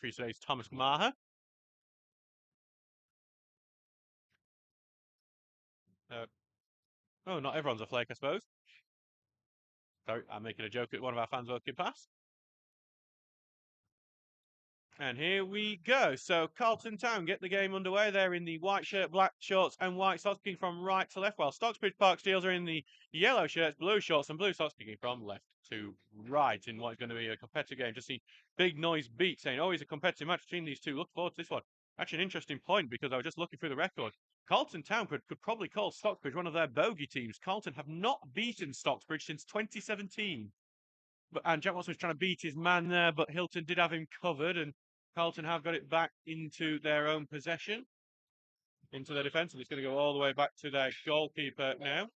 referee today is Thomas Maher. Oh, not everyone's a flake, I suppose. Sorry, I'm making a joke at one of our fans walking past. And here we go. So Carlton Town get the game underway. They're in the white shirt, black shorts, and white socks, kicking from right to left, while Stocksbridge Park Steels are in the yellow shirts, blue shorts, and blue socks, kicking from left to right in what's going to be a competitive game. Just see big noise beat saying, oh, it's a competitive match between these two. Look forward to this one. Actually, an interesting point because I was just looking through the record. Carlton Town could probably call Stocksbridge one of their bogey teams. Carlton have not beaten Stocksbridge since 2017. And Jack Watson was trying to beat his man there, but Hilton did have him covered, and Carlton have got it back into their own possession, into their defence, and it's going to go all the way back to their goalkeeper now.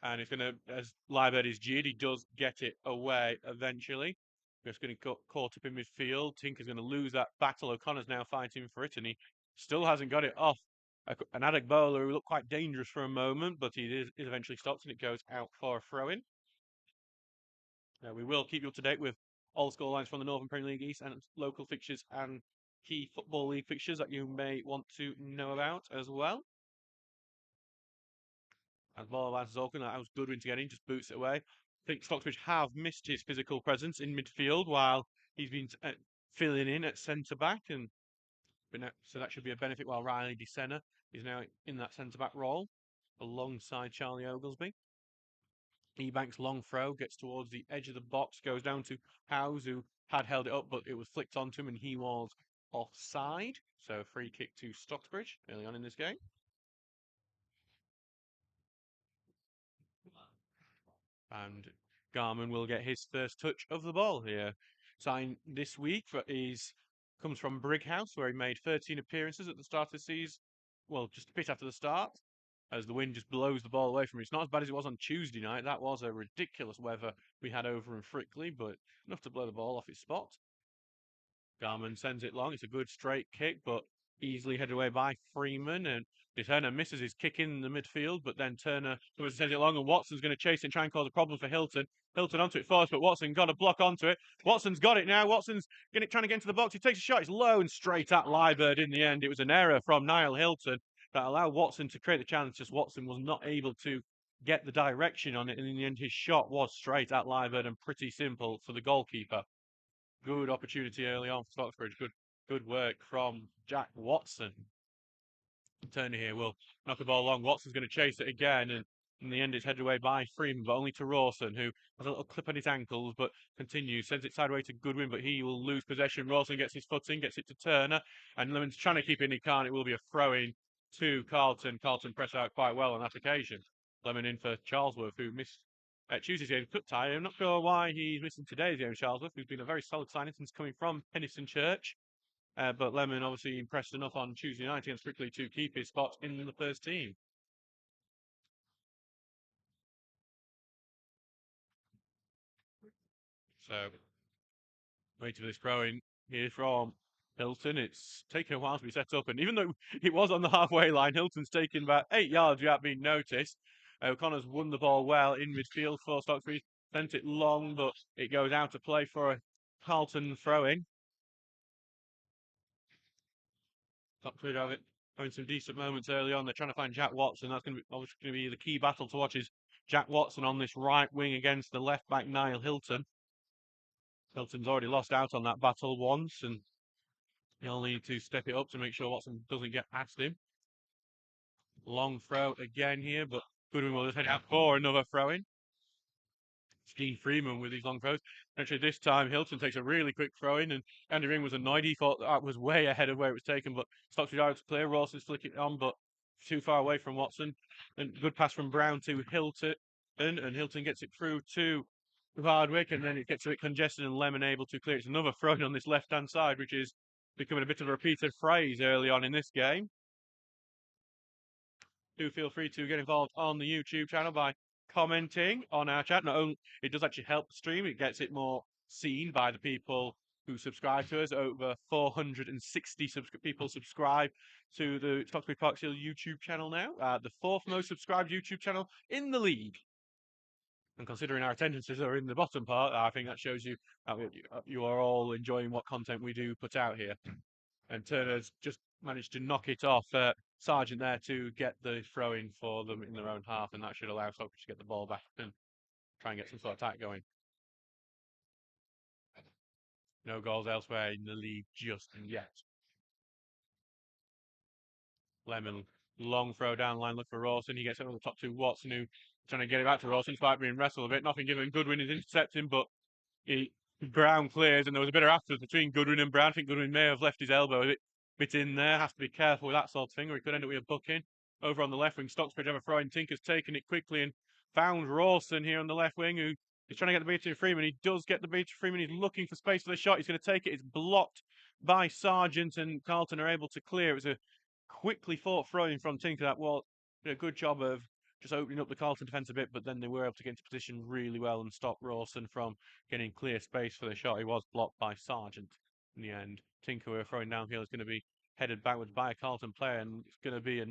And it's going to, as Liebert is geared, he does get it away eventually. Just going to get caught up in midfield. Tinker's going to lose that battle. O'Connor's now fighting for it, and he still hasn't got it off. An Adegbola who looked quite dangerous for a moment, but he is eventually stopped, and it goes out for a throw-in. We will keep you up to date with all score lines from the Northern Premier League East and local fixtures and key Football League fixtures that you may want to know about as well. As ball lances open, that was Goodwin to get in, just boots it away. I think Stocksbridge have missed his physical presence in midfield while he's been filling in at centre-back, and so that should be a benefit while Riley DeSena is now in that centre-back role alongside Charlie Oglesby. Ebank's long throw gets towards the edge of the box, goes down to Howes, who had held it up, but it was flicked onto him and he was offside. So free kick to Stocksbridge early on in this game. And Garman will get his first touch of the ball here. Signed this week comes from Brighouse, where he made 13 appearances at the start of the season. Well, just a bit after the start, as the wind just blows the ball away from him. It's not as bad as it was on Tuesday night. That was a ridiculous weather we had over in Frickley, but enough to blow the ball off its spot. Garman sends it long. It's a good straight kick, but easily headed away by Freeman. And Turner misses his kick in the midfield, but then Turner sends it long, and Watson's going to chase and try and cause a problem for Hilton. Hilton onto it first, but Watson got a block onto it. Watson's got it now. Watson's trying to get into the box. He takes a shot. It's low and straight at Liebert in the end. It was an error from Niall Hilton that allowed Watson to create the challenge. Just Watson was not able to get the direction on it, and in the end, his shot was straight at Liebert and pretty simple for the goalkeeper. Good opportunity early on for Stocksbridge. Good work from Jack Watson. Turner here will knock the ball long. Watson's going to chase it again, and in the end, it's headed away by Freeman, but only to Rawson, who has a little clip on his ankles, but continues, sends it sideways to Goodwin, but he will lose possession. Rawson gets his footing, gets it to Turner, and Lemon's trying to keep it in. He can't. It will be a throw-in to Carlton. Carlton press out quite well on that occasion. Lemon in for Charlesworth, who missed Tuesday's game cut tie. I'm not sure why he's missing today's game, Charlesworth, who's been a very solid signing since coming from Penistone Church. But Lemon obviously impressed enough on Tuesday night against Frickley to keep his spot in the first team. So, waiting for this throw-in here from Hilton. It's taken a while to be set up, and even though it was on the halfway line, Hilton's taken about 8 yards without being noticed. O'Connor's won the ball well in midfield for Stocksbridge, sent it long, but it goes out of play for a Carlton throw-in. Stocksbridge having some decent moments early on. They're trying to find Jack Watson. That's going to be the key battle to watch, is Jack Watson on this right wing against the left back Niall Hilton. Hilton's already lost out on that battle once, and he'll need to step it up to make sure Watson doesn't get past him. Long throw again here, but Goodwin will just head out for another throw-in. Gene Freeman with his long throws. Actually, this time Hilton takes a really quick throw-in, and Andy Ring was annoyed. He thought that was way ahead of where it was taken, but Stocksbridge out to clear. Rawson's flicking it on, but too far away from Watson. And good pass from Brown to Hilton, and Hilton gets it through to Hardwick, and then it gets a bit congested, and Lemon able to clear. It's another throw-in on this left-hand side, which is becoming a bit of a repeated phrase early on in this game. Do feel free to get involved on the YouTube channel by commenting on our chat. Not only it does actually help the stream, it gets it more seen by the people who subscribe to us. Over 460 people subscribe to the Stocksbridge Park Steels YouTube channel now, the fourth most subscribed YouTube channel in the league. And considering our attendances are in the bottom part, I think that shows you that you are all enjoying what content we do put out here. And Turner's just managed to knock it off Sargent there to get the throw in for them in their own half, and that should allow Stockbridge to get the ball back and try and get some sort of attack going. No goals elsewhere in the league just yet. Lemon, long throw down line, look for Rawson. He gets it on the top to Watson, who trying to get it back to Rawson, despite being wrestled a bit. Nothing given. Goodwin is intercepting, but Brown clears, and there was a bit of afterwards between Goodwin and Brown. I think Goodwin may have left his elbow a bit in there. Has to be careful with that sort of thing, or he could end up with a booking. Over on the left wing, Stocksbridge have a throw in. Tinker's taken it quickly and found Rawson here on the left wing, who is trying to get the beat to Freeman. He does get the beat to Freeman. He's looking for space for the shot. He's going to take it. It's blocked by Sargent, and Carlton are able to clear. It was a quickly fought throw in from Tinker. That did a good job of just opening up the Carlton defence a bit, but then they were able to get into position really well and stop Rawson from getting clear space for the shot. He was blocked by Sargent in the end. Tinker, we're throwing downhill, is going to be headed backwards by a Carlton player, and it's going to be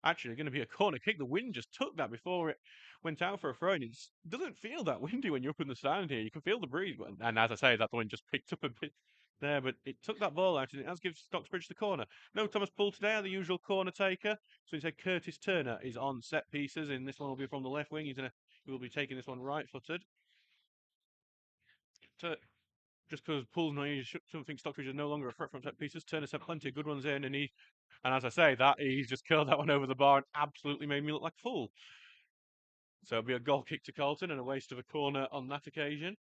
actually going to be a corner kick. The wind just took that before it went out for a throw, and it doesn't feel that windy when you're up in the stand here. You can feel the breeze, and as I say, that the wind just picked up a bit there, but it took that ball out, and it has given Stocksbridge the corner. No Thomas Poole today, the usual corner taker. So instead, Curtis Turner is on set pieces, and this one will be from the left wing. He will be taking this one right-footed. Just because Poole's not used, something Stockbridge is no longer a threat from set pieces. Turner's had plenty of good ones in, and as I say, he's just curled that one over the bar and absolutely made me look like a fool. So it'll be a goal kick to Carlton and a waste of a corner on that occasion.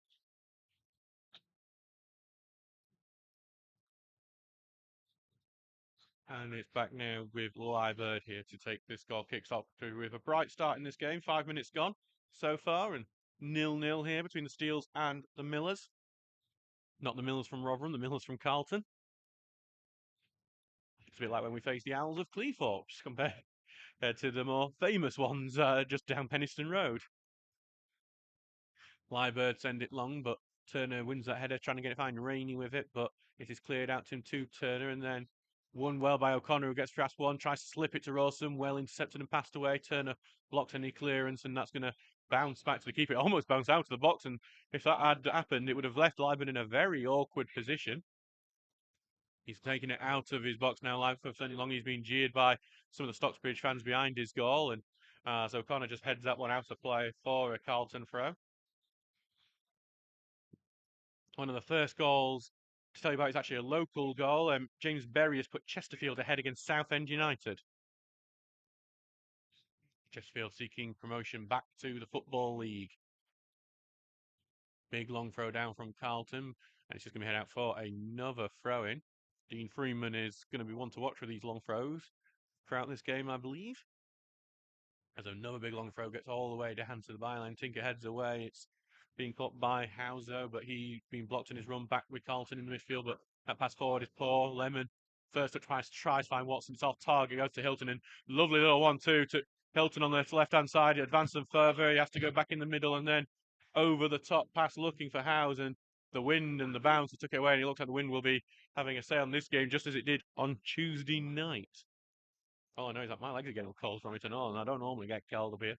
And it's back now with Liebird here to take this goal kicks off with a bright start in this game. 5 minutes gone so far, and 0-0 here between the Steels and the Millers. Not the Millers from Rotherham, the Millers from Carlton. It's a bit like when we faced the Owls of Cleethorpes compared to the more famous ones just down Penistone Road. Liebird send it long, but Turner wins that header, trying to get it fine. Rainey with it, but it is cleared out to him to Turner, and then won well by O'Connor, who gets past one, tries to slip it to Rawson, well intercepted and passed away. Turner blocks any clearance, and that's going to bounce back to the keeper. It almost bounced out of the box, and if that had happened, it would have left Liebird in a very awkward position. He's taking it out of his box now. Live for sending long. He's been jeered by some of the Stocksbridge fans behind his goal, and so O'Connor just heads that one out of play for a Carlton throw. One of the first goals to tell you about is actually a local goal. James Berry has put Chesterfield ahead against Southend United. Chesterfield seeking promotion back to the Football League. Big long throw down from Carlton, and it's just going to be head out for another throw in. Dean Freeman is going to be one to watch for these long throws throughout this game, I believe. As another big long throw gets all the way down to the byline. Tinker heads away. It's being caught by Hauser, but he's been blocked in his run back with Carlton in the midfield. But that pass forward is poor. Lemon first tries to find Watson. It's off target, goes to Hilton, and lovely little 1-2 to Hilton on the left-hand side. He advances them further. He has to go back in the middle, and then over the top pass looking for Hauser. And the wind and the bounce took it away, and it looks like the wind will be having a say on this game, just as it did on Tuesday night. All I know is that my legs are getting cold from it and all, and I don't normally get cold up here.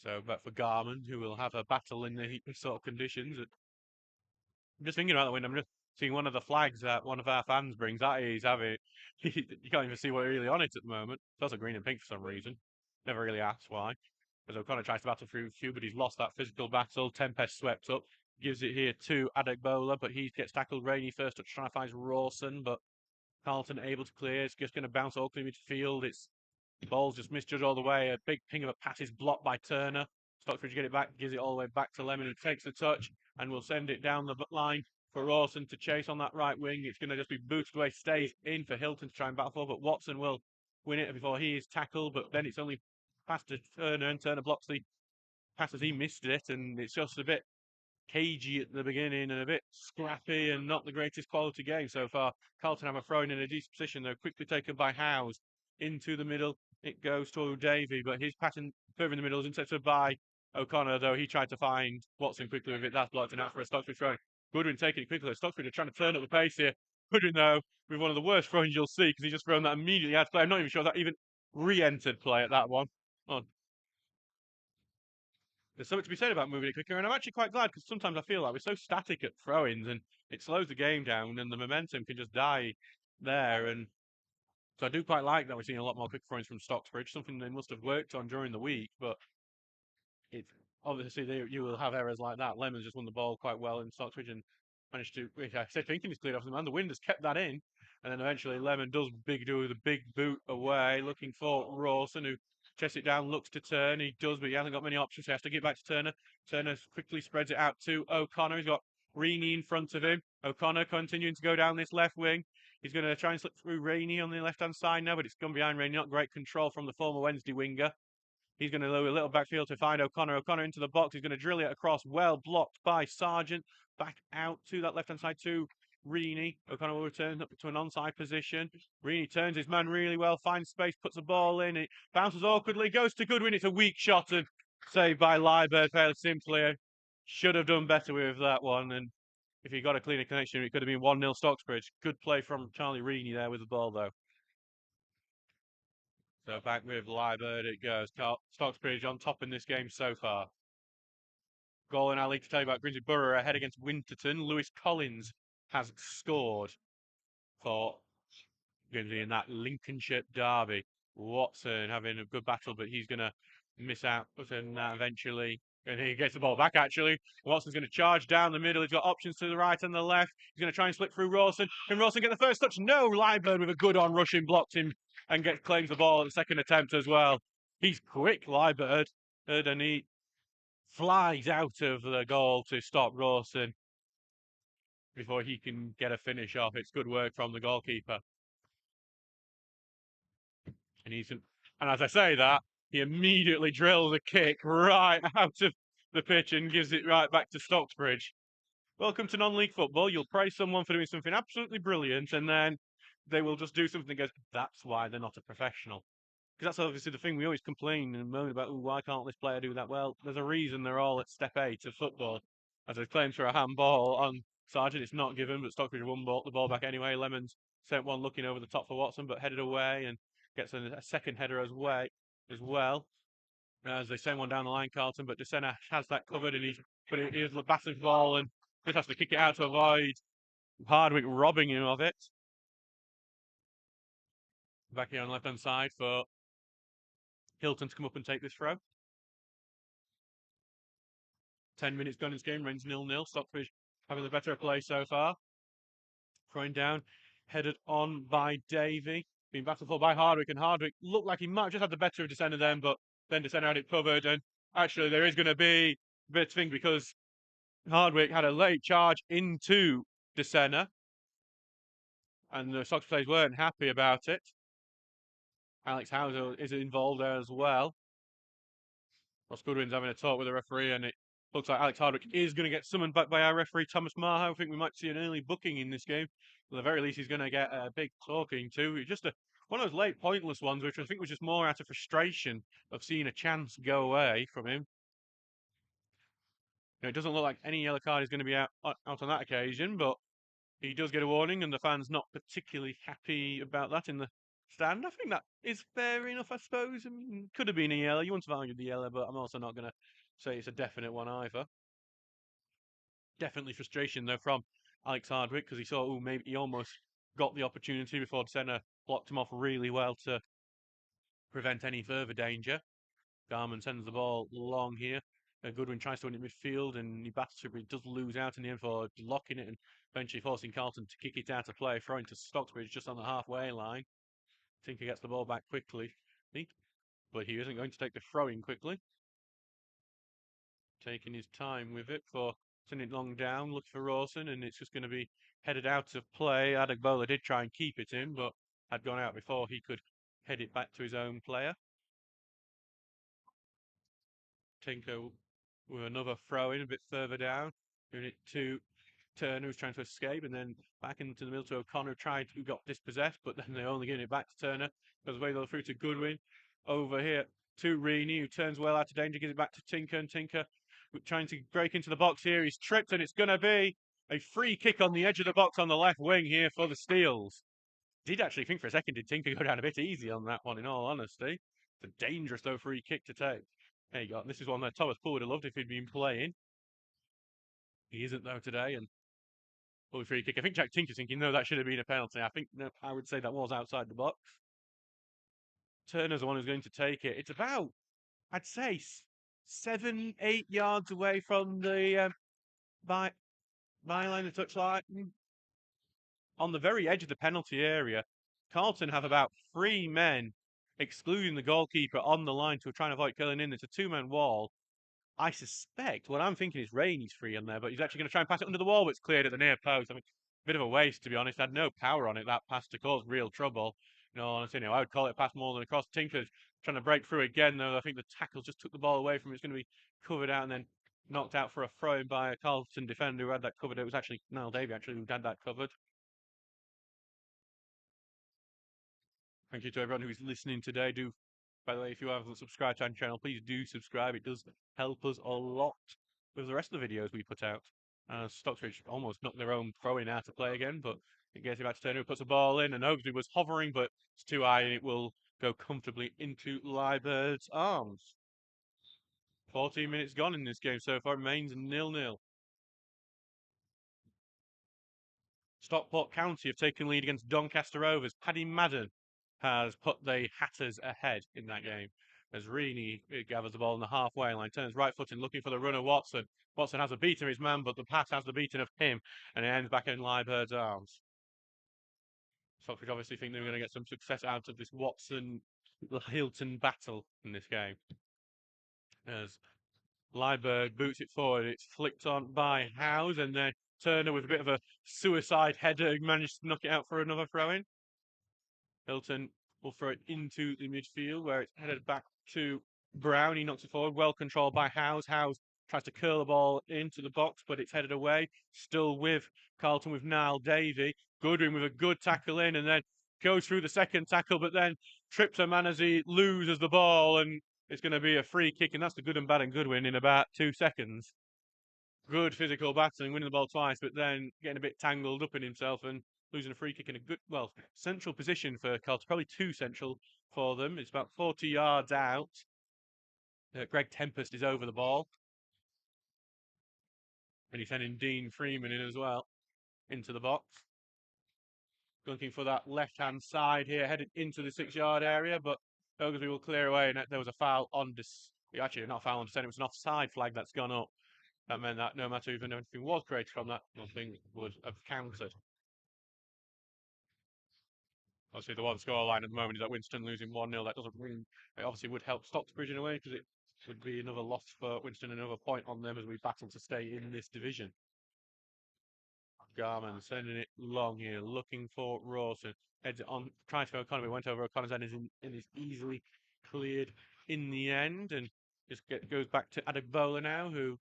So, but for Garmin, who will have a battle in the sort of conditions. I'm just thinking about the wind. I'm just seeing one of the flags that one of our fans brings. That he's having. You can't even see what really on it at the moment. It's also green and pink for some reason. Never really asked why. As O'Connor tries to battle through Hugh, but he's lost that physical battle. Tempest swept up. Gives it here to Adegbola, but he gets tackled. Rainey first to try to find Rawson, but Carlton able to clear. It's just going to bounce all clear midfield. It's ball's just misjudged all the way. A big ping of a pass is blocked by Turner. Stocksbridge get it back, gives it all the way back to Lemon, who takes the touch and will send it down the line for Rawson to chase on that right wing. It's going to just be booted away, stays in for Hilton to try and battle for, but Watson will win it before he is tackled. But then it's only passed to Turner, and Turner blocks the pass as he missed it, and it's just a bit cagey at the beginning and a bit scrappy and not the greatest quality game so far. Carlton have a throw in a decent position. They're quickly taken by Howes into the middle. It goes to Davey, but his pattern further in the middle is intercepted by O'Connor, though he tried to find Watson quickly with it. That's blocked and out for a Stocksbridge throw. Goodwin taking it quickly. Stocksbridge are trying to turn up the pace here. Goodwin, though, with one of the worst throws you'll see, because he just thrown that immediately out of play. I'm not even sure that even re-entered play at that one. Oh, there's something to be said about moving it quicker, and I'm actually quite glad because sometimes I feel like we're so static at throw-ins and it slows the game down, and the momentum can just die there. And so I do quite like that we're seeing a lot more quick throw-ins from Stocksbridge, something they must have worked on during the week, but it's obviously you will have errors like that. Lemon's just won the ball quite well in Stocksbridge and managed to. I said thinking he's cleared off the man. The wind has kept that in, and then eventually Lemon does do the big boot away, looking for Rawson, who chests it down, looks to turn. He does, but he hasn't got many options. So he has to get back to Turner. Turner quickly spreads it out to O'Connor. He's got Reaney in front of him. O'Connor continuing to go down this left wing. He's going to try and slip through Rainey on the left-hand side now, but it's gone behind Rainey. Not great control from the former Wednesday winger. He's going to do a little backfield to find O'Connor. O'Connor into the box. He's going to drill it across. Well blocked by Sargent. Back out to that left-hand side to Reaney. O'Connor will return up to an onside position. Reaney turns his man really well, finds space, puts the ball in. It bounces awkwardly, goes to Goodwin. It's a weak shot and saved by Liebert fairly simply. Should have done better with that one. And if he got a cleaner connection, it could have been 1-0 Stocksbridge. Good play from Charlie Reaney there with the ball, though. So back with Liebert it goes. Stocksbridge on top in this game so far. Goal in our league to tell you about Grimsby Borough ahead against Winterton. Lewis Collins has scored for Grimsby in that Lincolnshire derby. Watson having a good battle, but he's going to miss out eventually. And he gets the ball back, actually. Watson's going to charge down the middle. He's got options to the right and the left. He's going to try and slip through Rawson. Can Rawson get the first touch? No, Liebert with a good on rushing blocked him and claims the ball at the second attempt as well. He's quick, Liebert, and he flies out of the goal to stop Rawson before he can get a finish off. It's good work from the goalkeeper. And as I say that, he immediately drills a kick right out of the pitch and gives it right back to Stocksbridge. Welcome to non-league football. You'll praise someone for doing something absolutely brilliant, and then they will just do something that goes, that's why they're not a professional. Because that's obviously the thing we always complain and moan about, why can't this player do that? Well, there's a reason they're all at step 8 of football. As there's claims for a handball on Sargent, it's not given, but Stockbridge won the ball back anyway. Lemons sent one looking over the top for Watson, but headed away and gets a second header as well. As they send one down the line, Carlton, but DeSena has that covered, and he's battling the ball and just has to kick it out to avoid Hardwick robbing him of it. Back here on the left-hand side for Hilton to come up and take this throw. 10 minutes gone in this game, Reigns 0-0. Stockbridge having the better play so far. Throwing down, headed on by Davey. Being battled for by Hardwick, and Hardwick looked like he might have just had the better of DeSena then, but then DeSena had it covered, and actually there is going to be a bit of thing because Hardwick had a late charge into DeSena, and the Sox players weren't happy about it. Alex Hauser is involved there as well. Ross Goodwin's having a talk with the referee, and it looks like Alex Hardwick is going to get summoned back by our referee, Thomas Maher. I think we might see an early booking in this game. At the very least, he's going to get a big talking to. Just one of those late pointless ones, which I think was just more out of frustration of seeing a chance go away from him. It doesn't look like any yellow card is going to be out on that occasion, but he does get a warning, and the fans not particularly happy about that in the stand. I think that is fair enough, I suppose. I mean, could have been a yellow. You wouldn't have argued the yellow, but I'm also not going to say it's a definite one either. Definitely frustration, though, from Alex Hardwick, because he saw, maybe he almost got the opportunity before Senna blocked him off really well to prevent any further danger. Garman sends the ball long here. Goodwin tries to win it midfield, and he battles it, but he does lose out in the end for locking it and eventually forcing Carlton to kick it out of play, throwing to Stocksbridge just on the halfway line. Tinker gets the ball back quickly, but he isn't going to take the throw-in quickly. Taking his time with it for sending it long down, looking for Rawson, and it's just going to be headed out of play. Adegbola did try and keep it in, but had gone out before he could head it back to his own player. Tinker with another throw-in a bit further down, doing it to Turner, who's trying to escape, and then back into the middle to O'Connor, who got dispossessed, but then they're only getting it back to Turner. Goes away through to Goodwin. Over here to Reaney, who turns well out of danger, gives it back to Tinker, and Tinker trying to break into the box here. He's tripped, and it's going to be a free kick on the edge of the box on the left wing here for the Steels. Did actually think for a second, did Tinker go down a bit easy on that one, in all honesty? It's a dangerous, though, free kick to take. There you go. This is one that Thomas Poole would have loved if he'd been playing. He isn't, though, today, and free kick. I think Jack Tinker's thinking, no, that should have been a penalty. I think no, I would say that was outside the box. Turner's the one who's going to take it. It's about, I'd say, 7, 8 yards away from the byline, the touchline. On the very edge of the penalty area. Carlton have about 3 men, excluding the goalkeeper, on the line to try and avoid killing in. It's a 2-man wall. I suspect, what I'm thinking is Rainey's free in there, but he's actually going to try and pass it under the wall, but it's cleared at the near post. I mean, bit of a waste, to be honest. Had no power on it, that pass, to cause real trouble. Honestly, I would call it a pass more than a cross. Tinker's trying to break through again, though. I think the tackle just took the ball away from him. It's going to be covered out and then knocked out for a throw-in by a Carlton defender who had that covered. It was actually Niall Davey, actually, who had that covered. Thank you to everyone who's listening today. By the way, if you haven't subscribed to our channel, please do subscribe. It does help us a lot with the rest of the videos we put out. Stocksbridge almost knocked their own throw-in out to play again, but it gets him back to Turner, who puts a ball in, and Oakley was hovering, but it's too high, and it will go comfortably into Lybird's arms. 14 minutes gone in this game so far. It remains 0-0. Stockport County have taken lead against Doncaster Rovers. Paddy Madden has put the Hatters ahead in that game. As Reaney gathers the ball on the halfway line, turns right foot in, looking for the runner Watson. Watson has a beaten of his man, but the pass has the beating of him, and it ends back in Lybird's arms. Stockbridge obviously think they're going to get some success out of this Watson-Hilton battle in this game. As Liebird boots it forward, it's flicked on by Howes, and then Turner with a bit of a suicide header managed to knock it out for another throw-in. Hilton will throw it into the midfield where it's headed back to Brown. He knocks it forward, well controlled by Howes. Howes tries to curl the ball into the box, but it's headed away. Still with Carlton with Niall Davey. Goodwin with a good tackle in, and then goes through the second tackle, but then trips a man as he loses the ball, and it's going to be a free kick, and that's the good and bad and Goodwin in about 2 seconds. Good physical battling, winning the ball twice, but then getting a bit tangled up in himself and losing a free kick in a good, central position for Carlton, probably too central for them. It's about 40 yards out. Greg Tempest is over the ball. And he's sending Dean Freeman in as well, into the box. Looking for that left-hand side here, headed into the 6-yard area, but Oglesby will clear away, and there was a foul on actually, not a foul on descent, it was an offside flag that's gone up. That meant that no matter even if anything was created from that, nothing would have counted. Obviously, the one scoreline at the moment is that Winston losing 1-0. That doesn't really, it obviously would help Stocksbridge in a way, because it would be another loss for Winston, another point on them as we battle to stay in this division. Garman sending it long here, looking for Rawson. Heads it on, trying to go O'Connor, but went over O'Connor's head and is easily cleared in the end, and just goes back to Adegbola now, who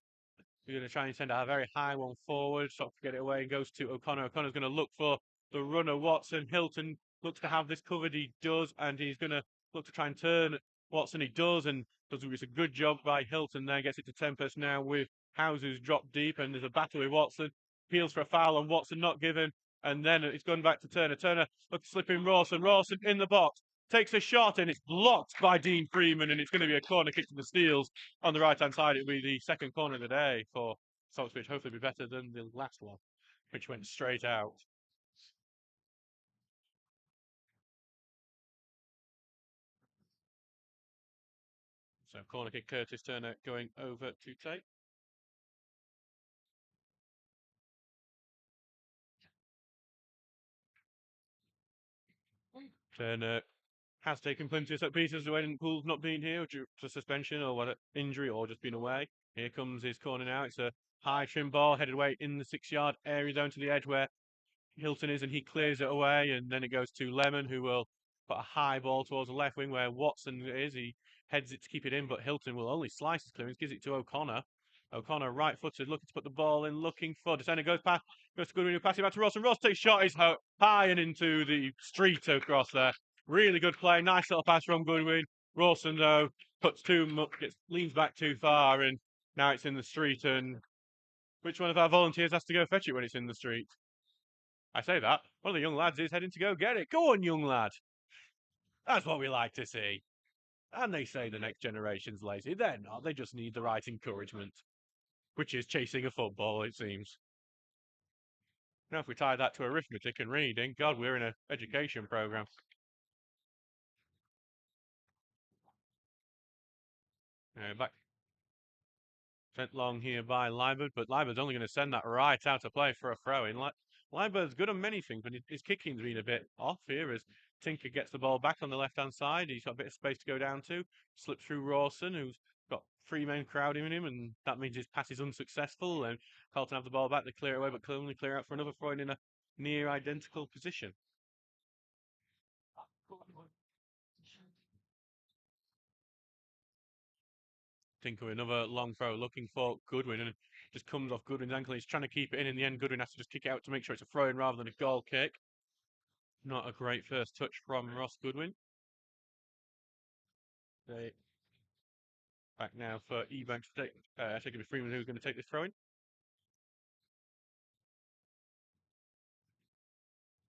you're going to try and send a very high one forward, sort of get it away, goes to O'Connor. O'Connor's going to look for the runner, Watson. Hilton looks to have this covered, he does, and he's going to look to try and turn Watson, he does, and does a good job by Hilton there, gets it to Tempest now with Howes, who's dropped deep, and there's a battle with Watson, appeals for a foul on Watson, not given, and then it's gone back to Turner. Turner looks slipping Rawson. Rawson in the box, takes a shot, and it's blocked by Dean Freeman, and it's going to be a corner kick to the Steels on the right-hand side. It'll be the second corner of the day for Stocksbridge, hopefully be better than the last one, which went straight out. So corner kick, Curtis Turner going over to take. Turner has taken plenty of set pieces when Poole's not been here due to suspension or what injury or just been away. Here comes his corner now. It's a high trim ball headed away in the 6-yard area down to the edge where Hilton is, and he clears it away, and then it goes to Lemon, who will put a high ball towards the left wing where Watson is. He heads it to keep it in, but Hilton will only slice his clearance, gives it to O'Connor. O'Connor right-footed, looking to put the ball in, looking for defender, goes to Goodwin, pass it back to Ross, and Ross takes shot, is high and into the street across there. Really good play, nice little pass from Goodwin. Rawson, though, puts too much, leans back too far, and now it's in the street. And which one of our volunteers has to go fetch it when it's in the street? I say that. One of the young lads is heading to go get it. Go on, young lad. That's what we like to see. And they say the next generation's lazy. They're not. They just need the right encouragement, which is chasing a football, it seems. Now, if we tie that to arithmetic and reading, God, we're in an education program. Back sent long here by Liebert, but Liebert's only going to send that right out to play for a throw in. Liebert's good on many things, but his kicking's been a bit off here as Tinker gets the ball back on the left hand side. He's got a bit of space to go down to, slips through Rawson, who's got three men crowding him, and that means his pass is unsuccessful. And Carlton have the ball back, they clear it away, but only clear out for another throw in a near identical position. Tinker with another long throw looking for Goodwin and just comes off Goodwin's ankle. He's trying to keep it in the end, Goodwin has to just kick it out to make sure it's a throw in rather than a goal kick. Not a great first touch from Ross Goodwin. They back now for Ebanks to take it to Freeman, who's going to take this throw in.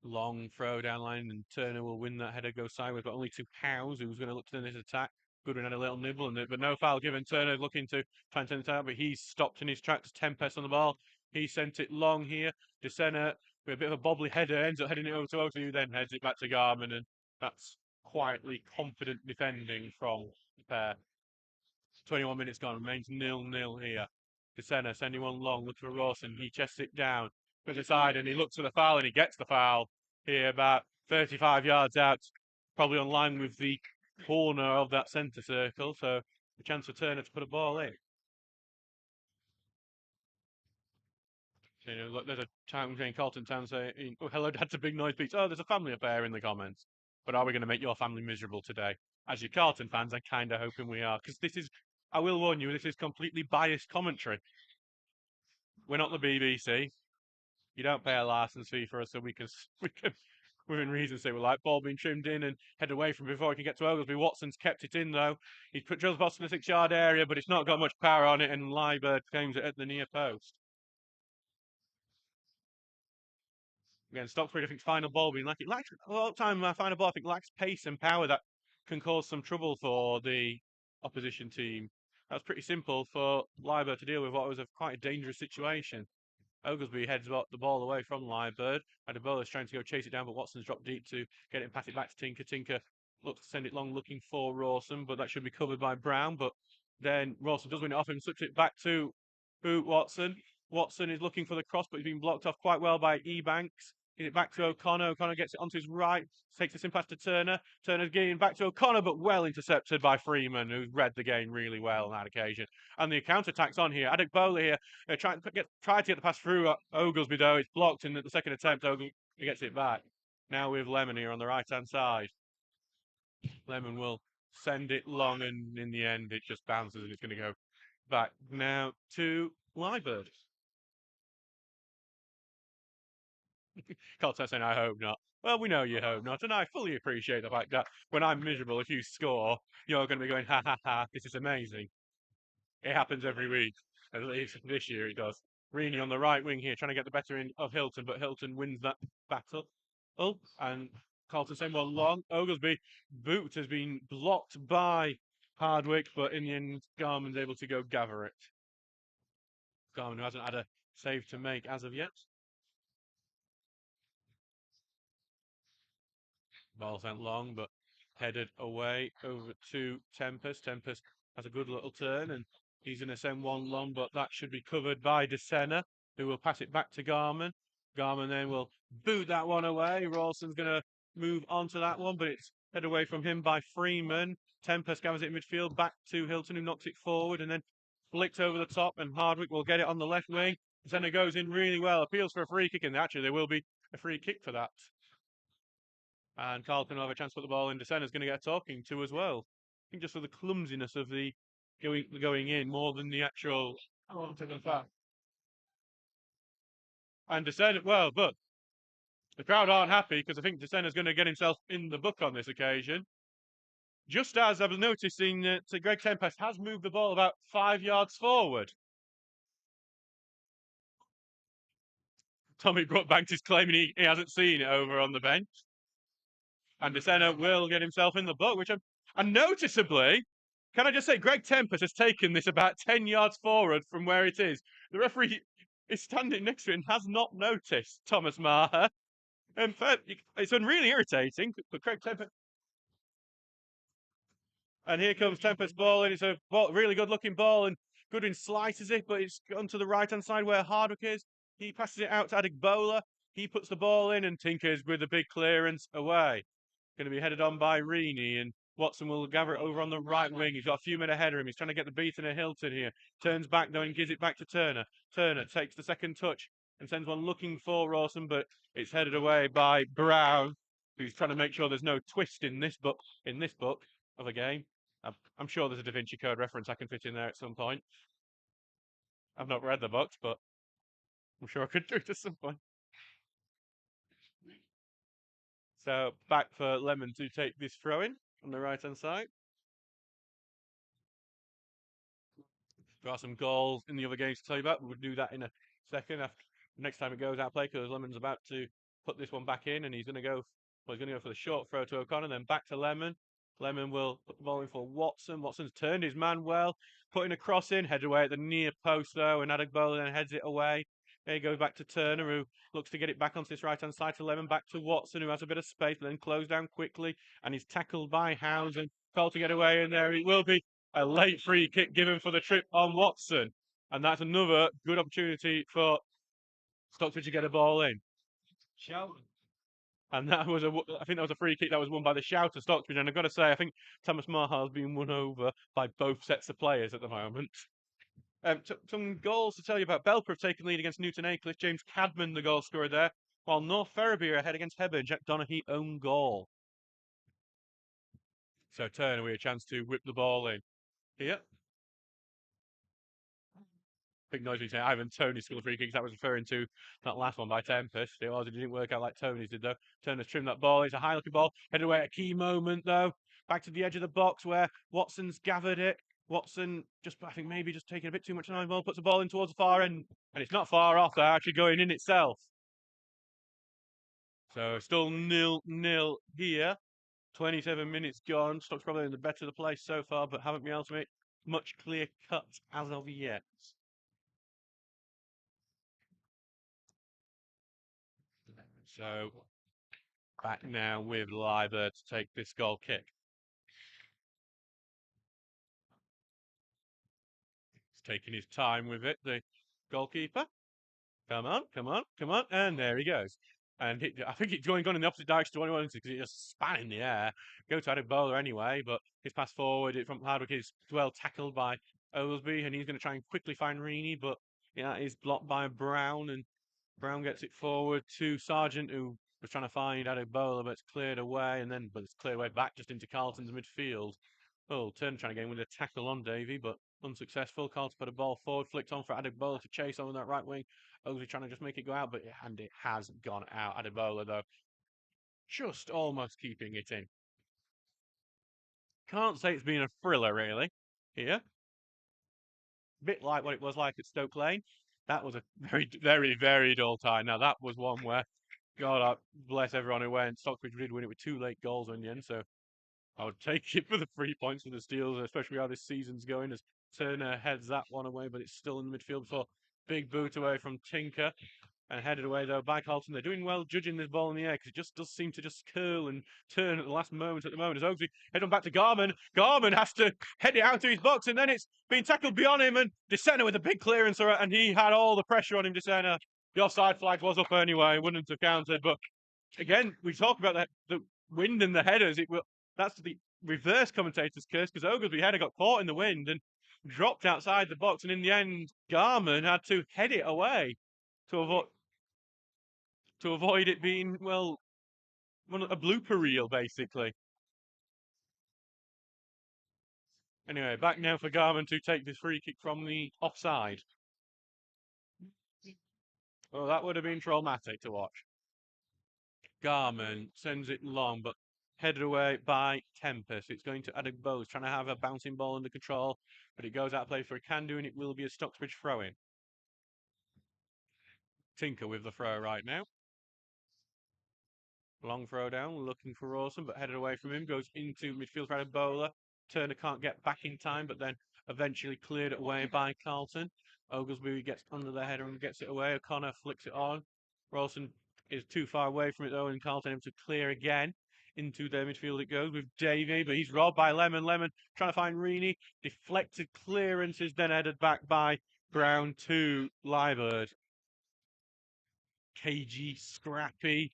Long throw down line, and Turner will win that header, go sideways, but only to Howes, who's going to look to turn this attack. Goodwin had a little nibble, but no foul given. Turner looking to try and turn it out, but he's stopped in his tracks. Tempest on the ball. He sent it long here. DeSena, with a bit of a bobbly header, ends up heading it over to Oakley, who then heads it back to Garman, and that's quietly confident defending from the pair. 21 minutes gone, remains 0-0 here. DeSena sending one long, looks for Rawson. He chests it down, puts it aside, and he looks for the foul, and he gets the foul here about 35 yards out, probably on line with the corner of that centre circle. So a chance for Turner to put a ball in. So, look, there's a town saying Carlton Town saying, "Oh, hello, that's a big noise beats." Oh, there's a family affair in the comments. But are we going to make your family miserable today? As your Carlton fans, I'm kind of hoping we are, because this is, I will warn you, this is completely biased commentary. We're not the BBC. You don't pay a license fee for us, so we can within reason, say we like ball being trimmed in and head away from before he can get to Oglesby. Watson's kept it in though. He's put drills box in the 6-yard area, but it's not got much power on it, and Liebert claims it at the near post. Again, Stocksbridge, I think final ball being like it lacks a lot of time. Final ball, I think, lacks pace and power that can cause some trouble for the opposition team. That's pretty simple for Liebert to deal with what was quite a dangerous situation. Oglesby heads the ball away from Liebert. Adebola's trying to go chase it down, but Watson's dropped deep to get it and pass it back to Tinker. Tinker looks to send it long, looking for Rawson, but that should be covered by Brown. But then Rawson does win it off him, slips it back to Watson. Watson is looking for the cross, but he's been blocked off quite well by Ebanks. Get it back to O'Connor. O'Connor gets it onto his right, takes the simple pass to Turner. Turner's getting back to O'Connor, but well intercepted by Freeman, who's read the game really well on that occasion. And the counter-attack's on here. Adebola here, tried to get the pass through Oglesby, though. It's blocked, and at the second attempt, Oglesby gets it back. Now with Lemon here on the right-hand side. Lemon will send it long, and in the end, it just bounces, and it's going to go back now to Liebert. Carlton saying, "I hope not." Well, we know you hope not, and I fully appreciate the fact that when I'm miserable, if you score, you're going to be going, "Ha ha ha! This is amazing." It happens every week. At least this year it does. Reaney on the right wing here, trying to get the better end of Hilton, but Hilton wins that battle. Oh, and Carlton saying, "Well, long Oglesby boot has been blocked by Hardwick, but in the end, Garman's able to go gather it." Garman, who hasn't had a save to make as of yet. Ball sent long, but headed away over to Tempest. Tempest has a good little turn, and he's going to send one long, but that should be covered by DeSena, who will pass it back to Garman. Garman then will boot that one away. Rawson's going to move on to that one, but it's headed away from him by Freeman. Tempest gathers it in midfield, back to Hilton, who knocks it forward, and then flicked over the top, and Hardwick will get it on the left wing. DeSena goes in really well, appeals for a free kick, and actually there will be a free kick for that. And Carlton will have a chance to put the ball in. DeSena's going to get talking to as well. I think just for the clumsiness of the going in more than the actual. And DeSena, well, but the crowd aren't happy because I think DeSena's going to get himself in the book on this occasion. Just as I was noticing that Greg Tempest has moved the ball about 5 yards forward. Tommy Brookbanks is claiming he hasn't seen it over on the bench. And DeSena will get himself in the book, which and noticeably, can I just say, Greg Tempest has taken this about 10 yards forward from where it is. The referee is standing next to it and has not noticed Thomas Maher. In fact, it's been really irritating, but Craig Tempest. And here comes Tempest ball, and it's a really good looking ball, and Goodwin slices it, but it's gone to the right hand side where Hardwick is. He passes it out to Adegbola. He puts the ball in and tinkers with a big clearance away. Going to be headed on by Reaney, and Watson will gather it over on the right wing. He's got a few men ahead of him. He's trying to get the beat in a Hilton here. Turns back though and gives it back to Turner. Turner takes the second touch and sends one looking for Rawson, but it's headed away by Brown, who's trying to make sure there's no twist in this book of a game. I'm sure there's a Da Vinci Code reference I can fit in there at some point. I've not read the books, but I'm sure I could do it at some point. So back for Lemon to take this throw in on the right hand side. There are some goals in the other games to tell you about. We'll do that in a second. Next time it goes out play, because Lemon's about to put this one back in, and he's going to go. Well, he's going to go for the short throw to O'Connor, then back to Lemon. Lemon will put the ball in for Watson. Watson's turned his man well, putting a cross in, headed away at the near post though, and Adegbola then heads it away. There he goes back to Turner, who looks to get it back onto this right hand side to Lemon, back to Watson, who has a bit of space, but then closed down quickly, and he's tackled by Housen. Fell to get away, and there it will be a late free kick given for the trip on Watson. And that's another good opportunity for Stocksbridge to get a ball in. And that was I think that was a free kick that was won by the shouter Stocksbridge. And I've got to say, I think Thomas Maher has been won over by both sets of players at the moment. Some goals to tell you about. Belper have taken lead against Newton Aycliffe. James Cadman, the goal scorer there. While North Ferriby are ahead against Hebburn. Jack Donaghy own goal. So Turner with a chance to whip the ball in. Here. Big noise between Ivan Tony scored free kicks. That was referring to that last one by Tempest. It didn't work out like Tony's did though. Turner's trimmed that ball. It's a high looking ball. Headed away at a key moment though. Back to the edge of the box where Watson's gathered it. Watson I think maybe just taking a bit too much time. Ball puts the ball in towards the far end, and it's not far off. They're actually going in itself. So still 0-0 here. 27 minutes gone. Stock's probably in the better of the place so far, but haven't been able to make much clear cut as of yet. So back now with Leiber to take this goal kick. He's taking his time with it, the goalkeeper. Come on, come on, come on. And there he goes. And I think it's going in the opposite direction to what he wanted to, because he just span in the air. Go to Adegbola anyway, but his pass forward from Hardwick is well tackled by Oglesby, and he's going to try and quickly find Reaney, but yeah, he's blocked by Brown, and Brown gets it forward to Sargent, who was trying to find Adegbola, but it's cleared away, but it's cleared away back just into Carlton's midfield. Oh, Turner trying to get in with a tackle on Davey, but unsuccessful. Carlton put a ball forward, flicked on for Adegbola to chase on that right wing. Oglesby trying to just make it go out, but it has gone out. Adegbola, though, just almost keeping it in. Can't say it's been a thriller, really, here. Bit like what it was like at Stoke Lane. That was a very, very, very dull tie. Now, that was one where, God, bless everyone who went. Stockbridge did win it with 2 late goals in the end, so I would take it for the 3 points for the Steelers, especially how this season's going, as Turner heads that one away, but it's still in the midfield before big boot away from Tinker. And headed away, though, by Carlton. They're doing well judging this ball in the air, because it just does seem to just curl and turn at the last moment at the moment. As Oakley head on back to Garman. Garman has to head it out to his box, and then it's been tackled beyond him, and DeSena with a big clearance, and he had all the pressure on him, DeSena. The offside flag was up anyway, wouldn't have counted, but again, we talk about the wind and the headers. That's the reverse commentator's curse, because Oglesby header got caught in the wind and dropped outside the box, and in the end, Garman had to head it away to avoid it being, well, a blooper reel, basically. Anyway, back now for Garman to take this free kick from the offside. Well, that would have been traumatic to watch. Garman sends it long, but headed away by Tempest. It's going to Adegbola, trying to have a bouncing ball under control, but it goes out of play for a can do, and it will be a Stocksbridge throw-in. Tinker with the throw right now. Long throw down, looking for Rawson, but headed away from him. Goes into midfield for a bowler. Turner can't get back in time, but then eventually cleared it away by Carlton. Oglesby gets under the header and gets it away. O'Connor flicks it on. Rawson is too far away from it though, and Carlton able to clear again. Into their midfield it goes with Davey, but he's robbed by Lemon. Lemon trying to find Reaney. Deflected clearance is then headed back by Brown to Liebird. Cagey, scrappy,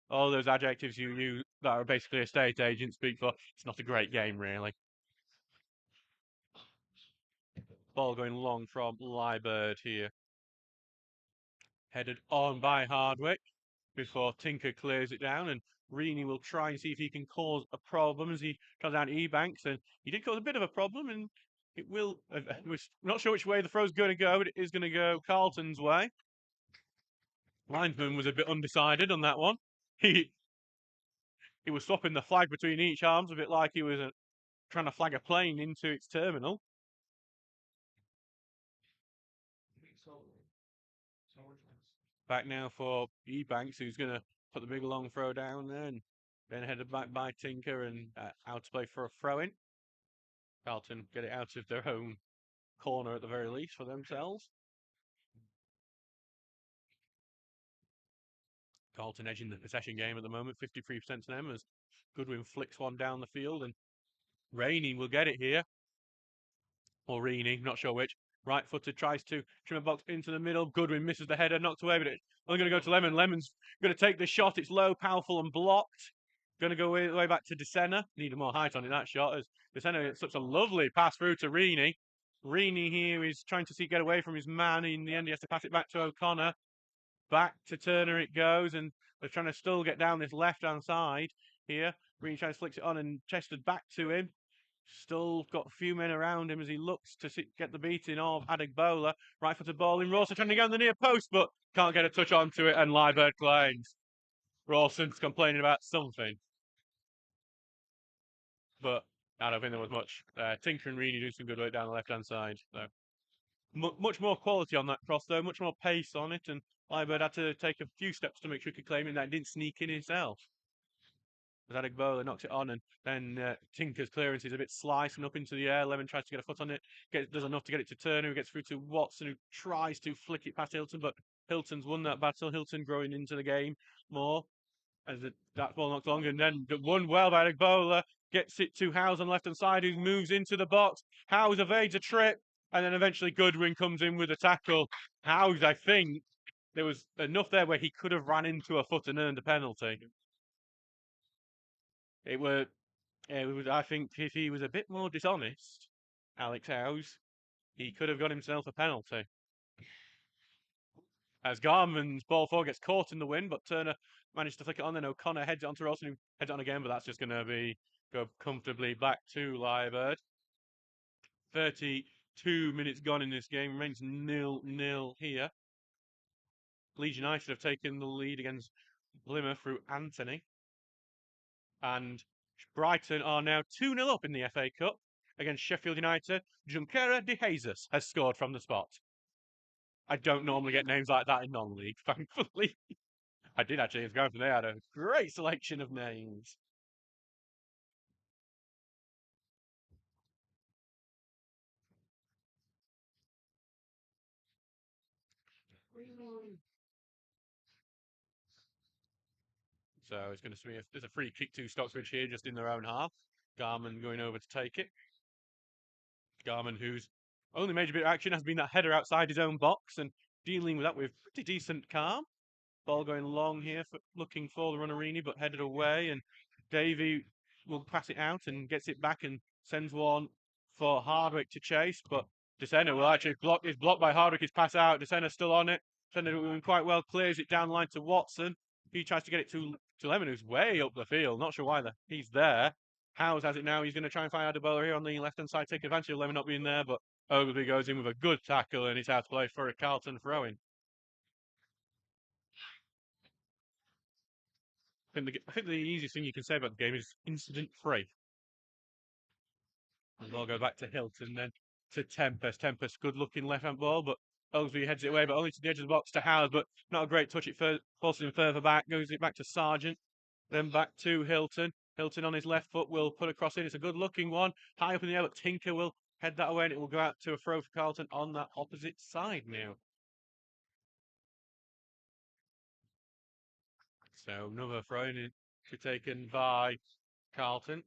all those adjectives you use that are basically estate agents speak for. It's not a great game, really. Ball going long from Liebird here. Headed on by Hardwick before Tinker clears it down, and Reaney will try and see if he can cause a problem as he tries down Ebanks, and he did cause a bit of a problem, and it will. We're not sure which way the throw's going to go, but it is going to go Carlton's way. Linesman was a bit undecided on that one. He was swapping the flag between each arms, a bit like he was trying to flag a plane into its terminal. Back now for Ebanks, who's going to put the big long throw down there, and then headed back by Tinker and out to play for a throw-in. Carlton get it out of their own corner at the very least for themselves. Carlton edging the possession game at the moment, 53% to them as Goodwin flicks one down the field, and Rainey will get it here. Or Reaney, not sure which. Right-footed tries to trim a box into the middle. Goodwin misses the header, knocked away, but it's only going to go to Lemon. Lemon's going to take the shot. It's low, powerful, and blocked. Going to go way back to DeSena. Needed more height on in that shot as DeSena gets such a lovely pass through to Reaney. Reaney here is trying to get away from his man. In the end, he has to pass it back to O'Connor. Back to Turner it goes, and they're trying to still get down this left-hand side here. Reaney tries to flick it on and chested back to him. Still got a few men around him as he looks to get the beating of Adegbola. Right-footed ball in. Rawson trying to go on the near post, but can't get a touch onto it, and Liebird claims. Rawson's complaining about something. But I don't think there was much. Tinker and Reaney do some good work down the left-hand side. So much more quality on that cross, though. Much more pace on it, and Liebird had to take a few steps to make sure he could claim it, and that didn't sneak in himself. As Adegbola knocks it on, and then Tinker's clearance is a bit slicing up into the air. Lemon tries to get a foot on it, does enough to get it to Turner, who gets through to Watson, who tries to flick it past Hilton, but Hilton's won that battle. Hilton growing into the game more as that ball knocks long, and then won well by Adegbola, gets it to Howes on the left-hand side, who moves into the box. Howes evades a trip, and then eventually Goodwin comes in with a tackle. Howes, I think, there was enough there where he could have ran into a foot and earned a penalty. It was, I think, if he was a bit more dishonest, Alex Howes, he could have got himself a penalty. As Garman's ball forward gets caught in the wind, but Turner managed to flick it on, then O'Connor heads it onto Rawson, who heads it on again, but that's just going to go comfortably back to Liebird. 32 minutes gone in this game, remains 0-0 here. Leeds United have taken the lead against Plymouth through Anthony. And Brighton are now 2-0 up in the FA Cup against Sheffield United. Junqueira de Jesus has scored from the spot. I don't normally get names like that in non-league, thankfully. I did actually, as going from there, I had a great selection of names. So it's going to be there's a free kick to Stocksbridge here, just in their own half. Garman going over to take it. Garman, whose only major bit of action has been that header outside his own box, and dealing with that with pretty decent calm. Ball going long here, looking for the Runnerini, but headed away, and Davey will pass it out and gets it back and sends one for Hardwick to chase, but DeSena will actually is blocked by Hardwick. His pass out. DeSena's still on it. DeSena doing quite well, clears it down the line to Watson. He tries to get it to Lemon, who's way up the field. Not sure why he's there. Howes has it now. He's going to try and find Adebola here on the left-hand side, take advantage of Lemon not being there, but Ogilvy goes in with a good tackle, and it's out to play for a Carlton throw-in. I think the easiest thing you can say about the game is incident-free. And we'll go back to Hilton then to Tempest. Tempest, good-looking left-hand ball, but Oglesby heads it away, but only to the edge of the box to Howard, but not a great touch. It forces him further back, goes it back to Sargent, then back to Hilton. Hilton on his left foot will put a cross in. It's a good looking one, high up in the air, but Tinker will head that away and it will go out to a throw for Carlton on that opposite side now. So another throw in to be taken by Carlton.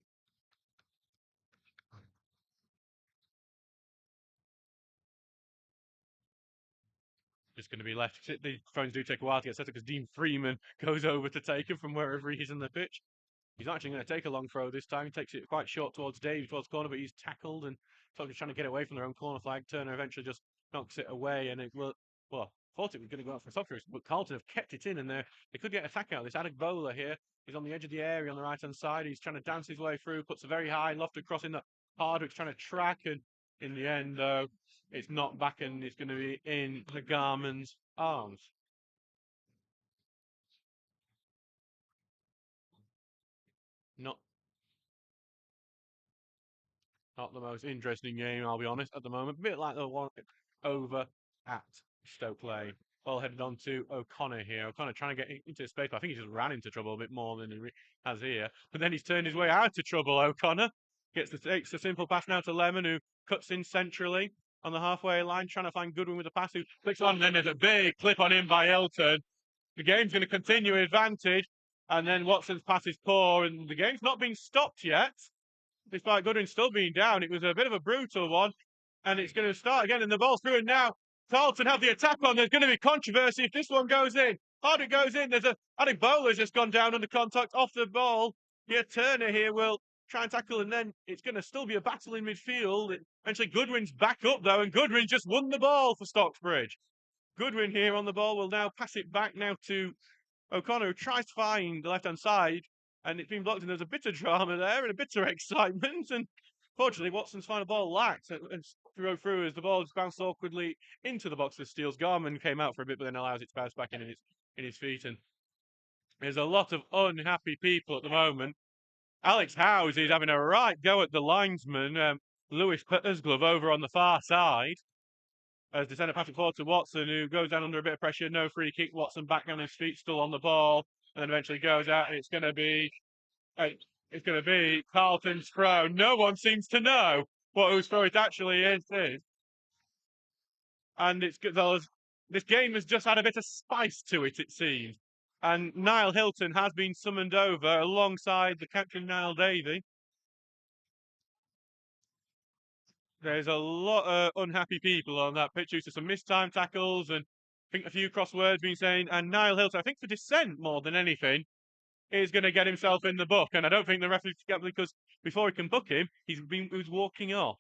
Just going to be left. The throws do take a while to get set up because Dean Freeman goes over to take him from wherever he's in the pitch. He's actually going to take a long throw this time. He takes it quite short towards Dave, towards corner, but he's tackled and Tottenham trying to get away from their own corner flag. Turner eventually just knocks it away, and it will. Well, thought it was going to go out for Stocksbridge, but Carlton have kept it in, and they could get an attack out. This Adam Bowler here, he's on the edge of the area on the right hand side. He's trying to dance his way through, puts a very high lofted cross in that Hardwick's trying to track, and in the end, though, it's not back, and it's going to be in the Garman's arms. Not Not the most interesting game, I'll be honest, at the moment. A bit like the one over at Stoke Lane. Ball headed on to O'Connor here. O'Connor trying to get into space, but I think he just ran into trouble a bit more than he has here. But then he's turned his way out of trouble, O'Connor. Takes the simple pass now to Lemon, who cuts in centrally on the halfway line, trying to find Goodwin with a pass, who clicks on, and then there's a big clip on him by Elton. The game's going to continue advantage, and then Watson's pass is poor, and the game's not been stopped yet. Despite Goodwin still being down, it was a bit of a brutal one, and it's going to start again, and the ball's through, and now Carlton have the attack on. There's going to be controversy if this one goes in. Hard it goes in. I think Bowler's just gone down under contact off the ball. Yeah, Turner here will try and tackle, and then it's going to still be a battle in midfield. Eventually, Goodwin's back up, though, and Goodwin just won the ball for Stocksbridge. Goodwin here on the ball will now pass it back now to O'Connor, who tries to find the left-hand side, and it's been blocked, and there's a bit of drama there and a bit of excitement. And fortunately, Watson's final ball lacked and through as the ball just bounced awkwardly into the box of Steele's. Garman came out for a bit, but then allows it to bounce back in his feet. And there's a lot of unhappy people at the moment. Alex Howes is having a right go at the linesman, Lewis Puttersglove, over on the far side. As the centre passing forward to Watson, who goes down under a bit of pressure, no free kick. Watson back on his feet, still on the ball, and then eventually goes out. And it's going to be Carlton's throw. No one seems to know whose throw it actually is. And this game has just had a bit of spice to it, it seems. And Niall Hilton has been summoned over alongside the captain, Niall Davey. There's a lot of unhappy people on that pitch due to some missed time tackles and I think a few crosswords being saying. And Niall Hilton, I think for dissent more than anything, is going to get himself in the book. And I don't think the referee can get, because before he can book him, he was walking off.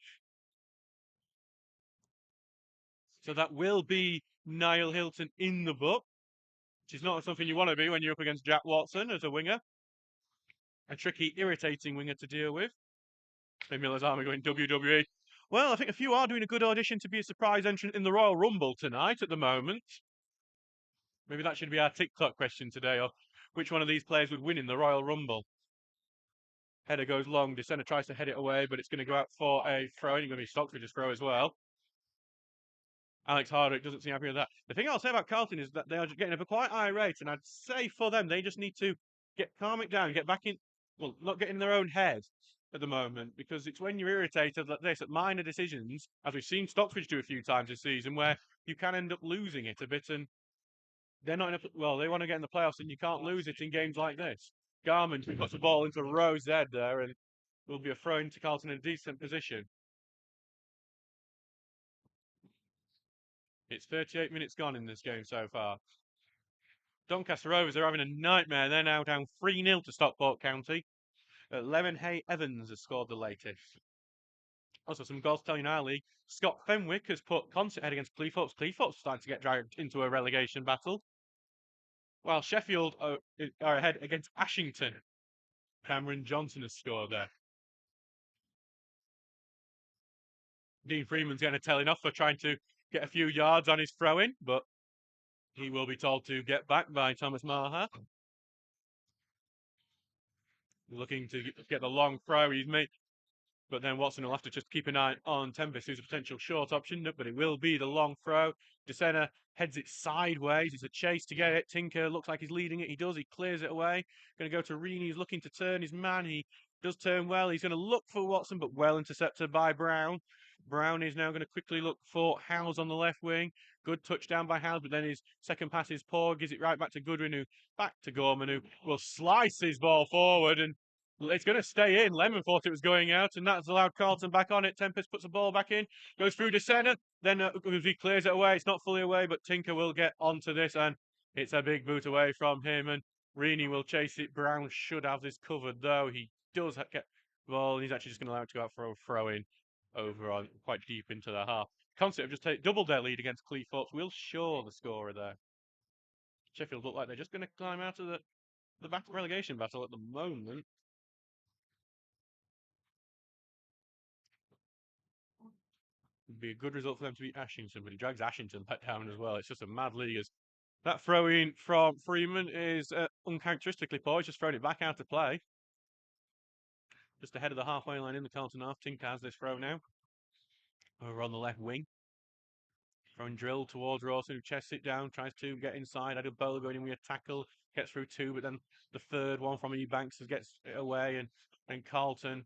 So that will be Niall Hilton in the book, which is not something you want to be when you're up against Jack Watson as a winger. A tricky, irritating winger to deal with. Miller's Army going WWE. Well, I think a few are doing a good audition to be a surprise entrant in the Royal Rumble tonight at the moment. Maybe that should be our TikTok question today, or which one of these players would win in the Royal Rumble? Header goes long. Descender tries to head it away, but it's going to go out for a throw. It's going to be Stocksbridge's throw as well. Alex Hardwick doesn't seem happy with that. The thing I'll say about Carlton is that they are getting quite irate, and I'd say for them, they just need to calm it down, get back in, well, not get in their own head at the moment, because it's when you're irritated like this at minor decisions, as we've seen Stocksbridge do a few times this season, where you can end up losing it a bit, and they're not they want to get in the playoffs, and you can't lose it in games like this. Garman puts the ball into Rowe's head there, and will be a throw into Carlton in a decent position. It's 38 minutes gone in this game so far. Doncaster Rovers are having a nightmare. They're now down 3-0 to Stockport County. Lemon Hay Evans has scored the latest. Also, some goals to tell you now, League. Scott Fenwick has put Consett ahead against Cleethorpes. Cleethorpes starting to get dragged into a relegation battle. While Sheffield are ahead against Ashington. Cameron Johnson has scored there. Dean Freeman's getting a telling off for trying to get a few yards on his throw-in, but he will be told to get back by Thomas Maher. Looking to get the long throw. He's made But then Watson will have to just keep an eye on Tempest, who's a potential short option, but it will be the long throw. DeSena heads it sideways. It's a chase to get it. Tinker looks like he's leading it. He does. He clears it away. Going to go to Reaney. He's looking to turn his man. He does turn well. He's going to look for Watson, but well intercepted by Brown. Brown is now going to quickly look for Howes on the left wing. Good touchdown by Howes, but then his second pass is poor. Gives it right back to Goodwin, who back to Gorman, who will slice his ball forward, and it's going to stay in. Lemon thought it was going out, and that's allowed Carlton back on it. Tempest puts the ball back in, goes through to centre. Then he clears it away. It's not fully away, but Tinker will get onto this, and it's a big boot away from him. And Reaney will chase it. Brown should have this covered, though. He does get the ball, and he's actually just going to allow it to go out for a throw in over on quite deep into the half. Concept have just doubled their lead against Cleethorpes. Will Shaw the scorer there. Sheffield look like they're just going to climb out of the relegation battle at the moment. Would be a good result for them to beat Ashington, but he drags Ashington back down as well. It's just a mad league. That throw in from Freeman is uncharacteristically poor. He's just thrown it back out of play. Just ahead of the halfway line in the Carlton half. Tink has this throw now. Over on the left wing. Throwing drill towards Rawson, who chests it down, tries to get inside. Adam Bowler going in with a tackle, gets through two, but then the third one from Ebanks gets it away, and then Carlton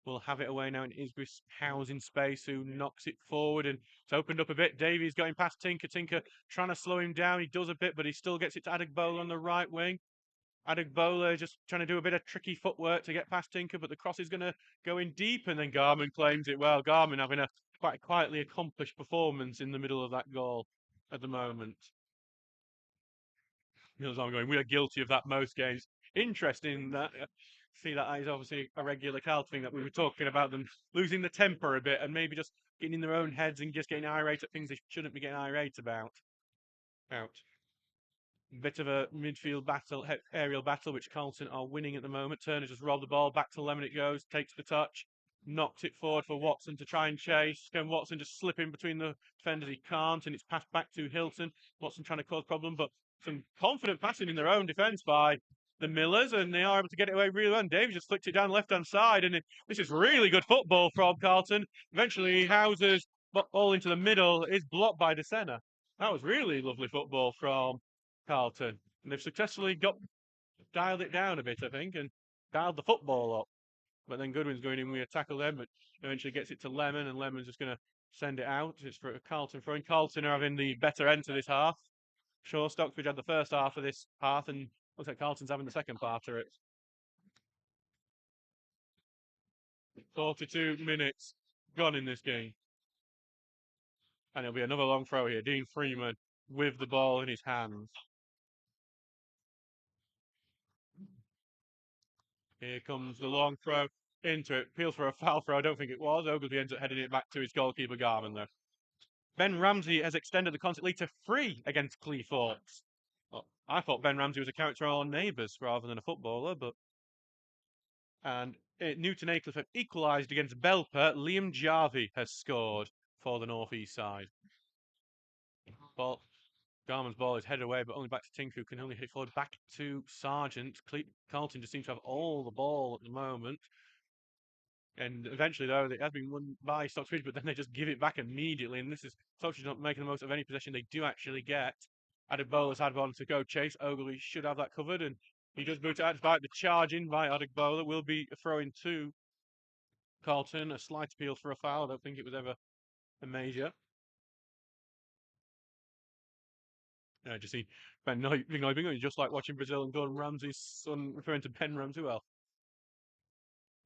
will have it away now in Isbris housing space, who knocks it forward, and it's opened up a bit. Davies going past Tinker. Tinker trying to slow him down. He does a bit, but he still gets it to Adegbola on the right wing. Adegbola just trying to do a bit of tricky footwork to get past Tinker, but the cross is going to go in deep, and then Garman claims it well. Garman having a quite quietly accomplished performance in the middle of that goal at the moment. As I'm going, we are guilty of that most games. Interesting that see that is obviously a regular Carlton thing that we were talking about them losing the temper a bit and maybe just getting in their own heads and just getting irate at things they shouldn't be getting irate about. Out. Bit of a midfield battle, aerial battle, which Carlton are winning at the moment. Turner just robbed the ball, back to Lemon it goes, takes the touch, knocks it forward for Watson to try and chase. Can Watson just slip in between the defenders? He can't, and it's passed back to Hilton. Watson trying to cause problem, but some confident passing in their own defence by the Millers, and they are able to get it away really well. And Davies just flicked it down left-hand side, and this is really good football from Carlton. Eventually, Houser's ball into the middle is blocked by DeSena. That was really lovely football from Carlton, and they've successfully dialed it down a bit, I think, and dialed the football up. But then Goodwin's going in with a tackle there, but eventually gets it to Lemon, and Lemon's just going to send it out. It's for Carlton throwing. Carlton are having the better end to this half. Sure, Stocksbridge had the first half of this half, and looks like Carlton's having the second part of it. 42 minutes gone in this game. And it'll be another long throw here. Dean Freeman with the ball in his hands. Here comes the long throw into it. Peels for a foul throw. I don't think it was. Ogilvy ends up heading it back to his goalkeeper, Garman, though. Ben Ramsey has extended the concert lead to 3 against Cleethorpes. Well, I thought Ben Ramsey was a character on Neighbours rather than a footballer, but... And Newton Aycliffe have equalised against Belper. Liam Jarvie has scored for the North East side. Ball, Garman's ball is headed away, but only back to Tinker, who can only hit forward back to Sargent. Carlton just seems to have all the ball at the moment. And eventually, though, it has been won by Stocksbridge, but then they just give it back immediately. And this is Stocksbridge not making the most of any possession they do actually get. Adegbola had one to go chase. Ogilvy should have that covered, and he does boot it out despite the charge in by Adegbola. Will be a throw in to Carlton. A slight appeal for a foul. I don't think it was ever a major. I just see Ben Noibingo, just like watching Brazil and Gordon Ramsay's son referring to Ben Ramsay. Well,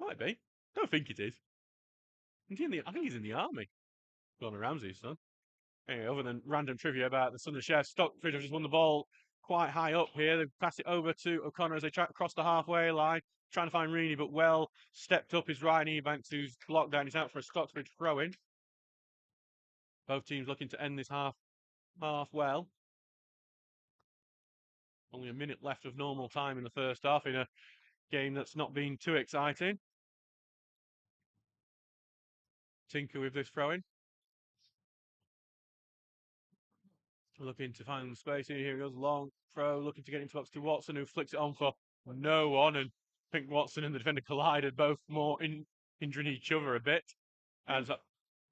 might be. Don't think it is. I think he's in the army. Gordon Ramsay's son. Anyway, other than random trivia about the son of Chef, Stockbridge have just won the ball quite high up here. They've passed it over to O'Connor as they try to cross the halfway line, trying to find Reaney, but well stepped up is Ryan Ebanks, who's blocked down. He's out for a Stocksbridge throw-in. Both teams looking to end this half well. Only a minute left of normal time in the first half in a game that's not been too exciting. Tinker with this throw-in. Looking to find space here. Here he goes, long throw, looking to get into box to Watson, who flicks it on for no one. And I think Watson and the defender collided, both more in hindering each other a bit. And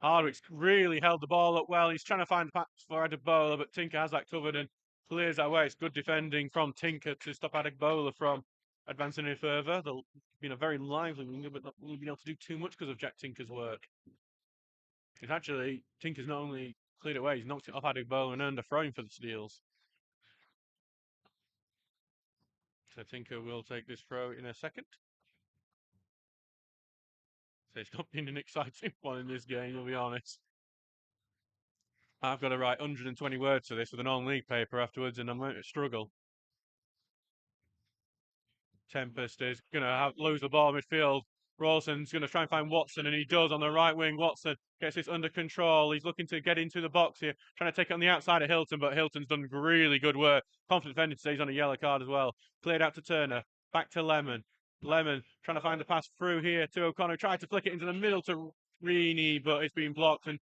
Hardwick's really held the ball up well. He's trying to find pass for Adegbola, but Tinker has that covered and clears that way. It's good defending from Tinker to stop Adegbola from advancing any further. They've been a very lively winger, but not really been able to do too much because of Jack Tinker's work. It's actually, Tinker's not only cleared it away, he's knocked it off Adegbola and earned a throw-in for the Steels. So Tinker will take this throw in a second. So it's not been an exciting one in this game, I'll be honest. I've got to write 120 words to this with an on-league paper afterwards, and I'm going to struggle. Tempest is going to lose the ball midfield. Rawson's going to try and find Watson, and he does on the right wing. Watson gets this under control. He's looking to get into the box here, trying to take it on the outside of Hilton, but Hilton's done really good work. Confident defending today. He's on a yellow card as well. Cleared out to Turner. Back to Lemon. Lemon trying to find the pass through here to O'Connor. Tried to flick it into the middle to Reaney, but it's been blocked, and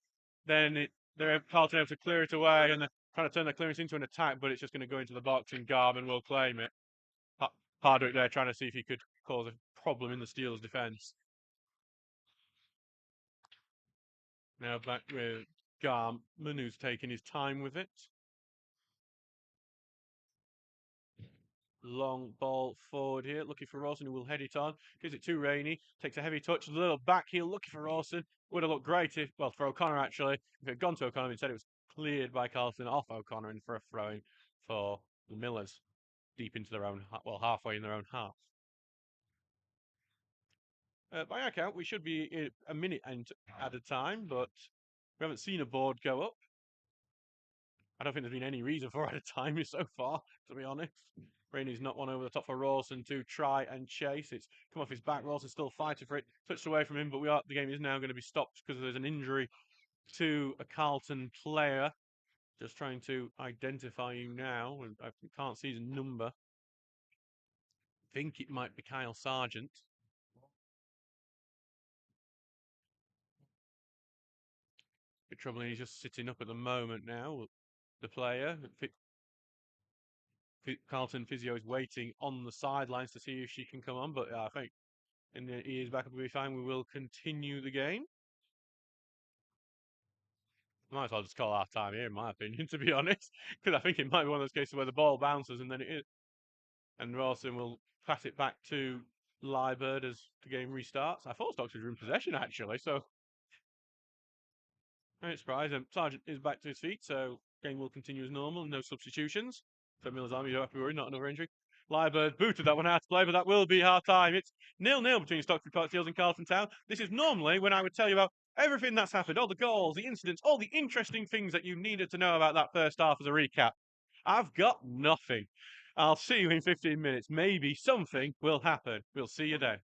then they're Carlton able to clear it away, and they're trying to turn the clearance into an attack, but it's just going to go into the box, and Garvin will claim it. Hardwick there trying to see if he could cause a problem in the Steelers' defence. Now back with Garman, who's taking his time with it. Long ball forward here, looking for Rawson, who will head it on. Gives it to Rainey, takes a heavy touch, a little back heel, looking for Rawson. Would have looked great if, well, for O'Connor actually. If it had gone to O'Connor, instead it was cleared by Carlton off O'Connor and for a throw-in for the Millers, deep into their own, well, halfway in their own half. By our count, we should be a minute at a time, but we haven't seen a board go up. I don't think there's been any reason for it at a time so far, to be honest. Rainey's not one over the top for Rawson to try and chase. It's come off his back. Rawson's still fighting for it. Touched away from him, but the game is now going to be stopped because there's an injury to a Carlton player. Just trying to identify him now, and I can't see his number. I think it might be Kyle Sargent. Bit troubling. He's just sitting up at the moment now. The player, Carlton physio is waiting on the sidelines to see if she can come on, but I think he is back up, will be fine. We will continue the game. Might as well just call half time here, in my opinion, to be honest, because I think it might be one of those cases where the ball bounces and then it is, and Rawson will pass it back to Liebert as the game restarts. I thought Stocksbridge were in possession actually, so I'm surprised. Sargent is back to his feet, so game will continue as normal. No substitutions. For Miller's Army, you don't have to worry, not another injury. Liebert booted that one out to play, but that will be half time. It's 0-0 between Stockbridge Park Steels and Carlton Town. This is normally when I would tell you about everything that's happened, all the goals, the incidents, all the interesting things that you needed to know about that first half as a recap. I've got nothing. I'll see you in 15 minutes. Maybe something will happen. We'll see you then.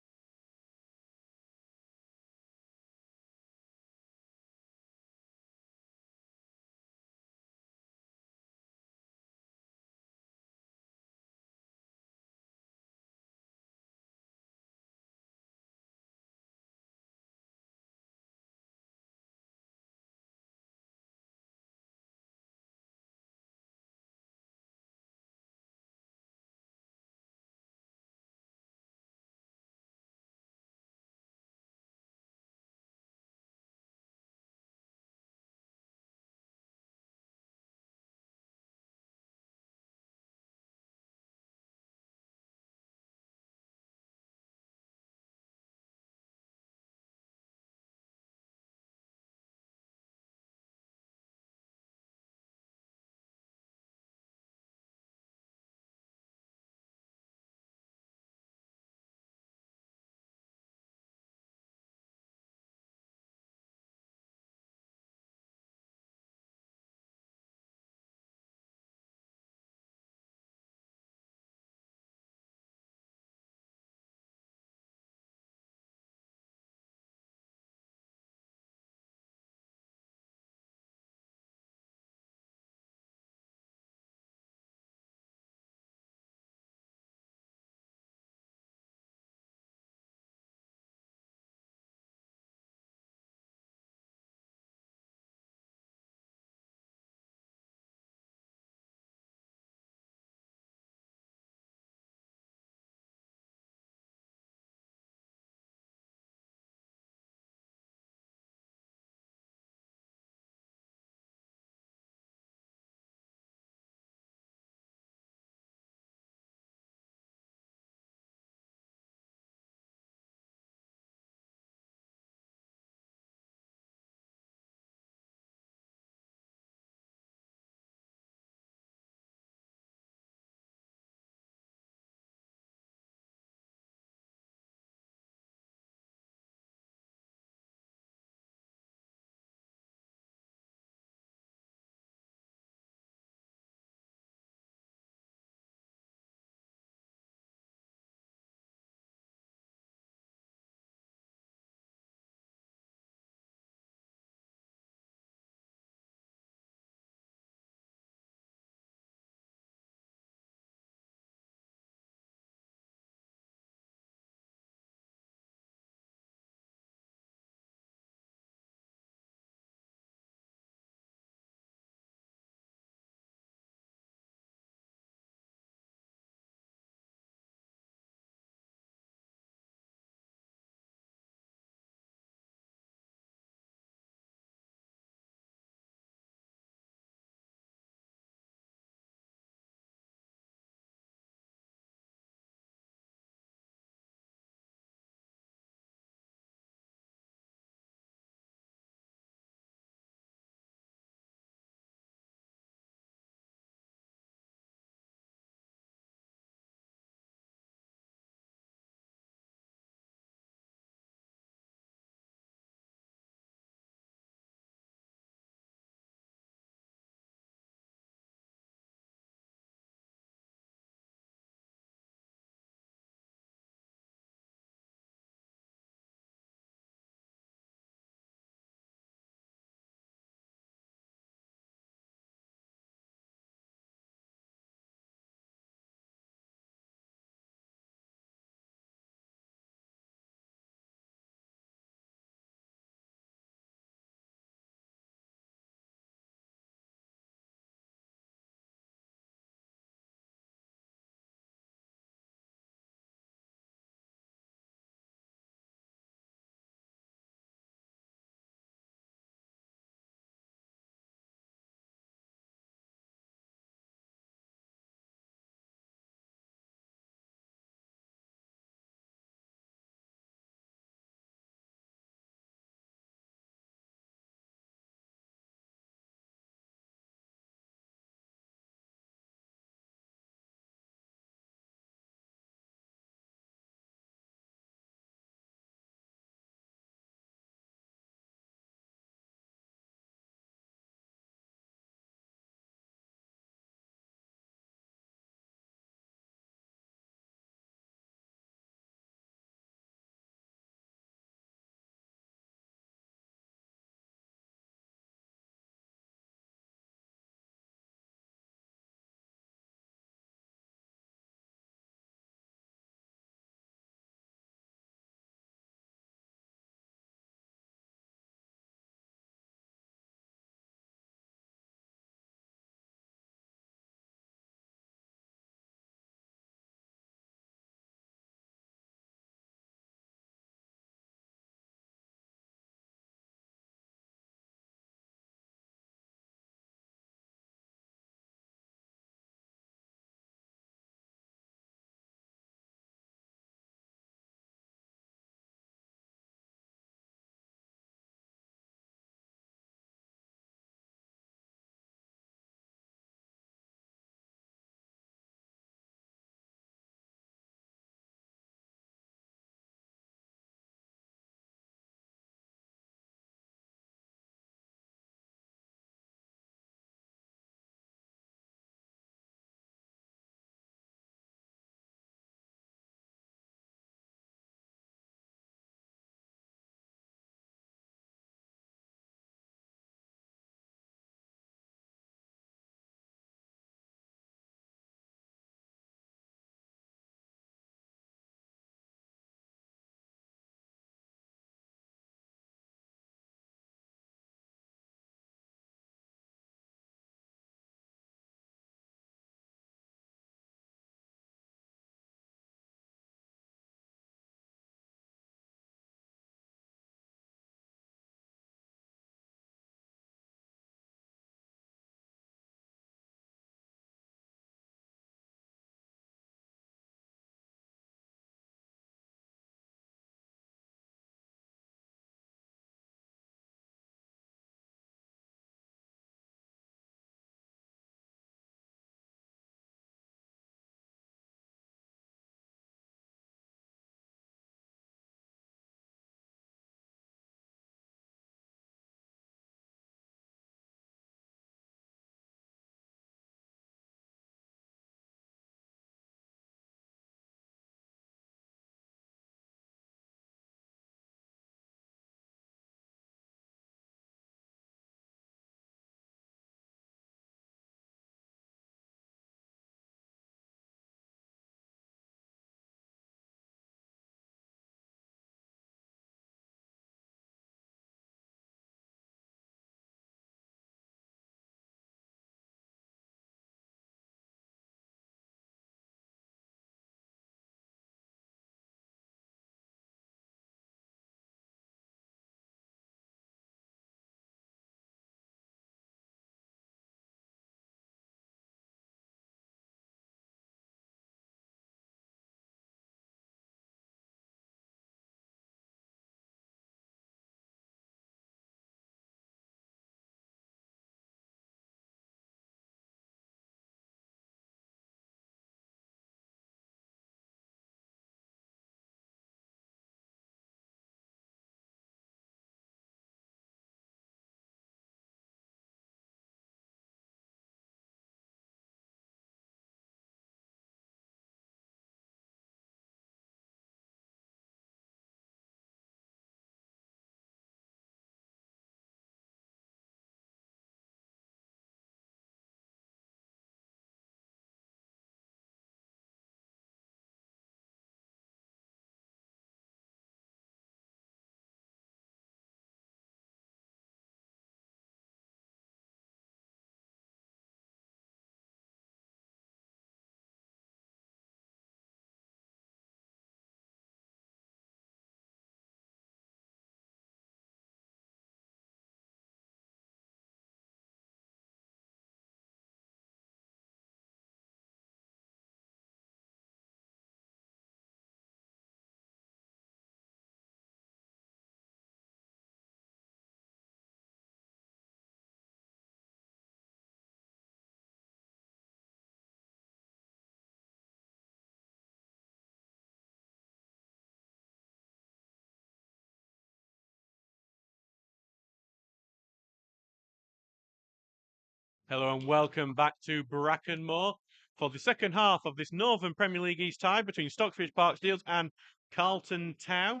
Hello and welcome back to Brackenmore for the second half of this Northern Premier League East tie between Stocksbridge Park Steels and Carlton Town.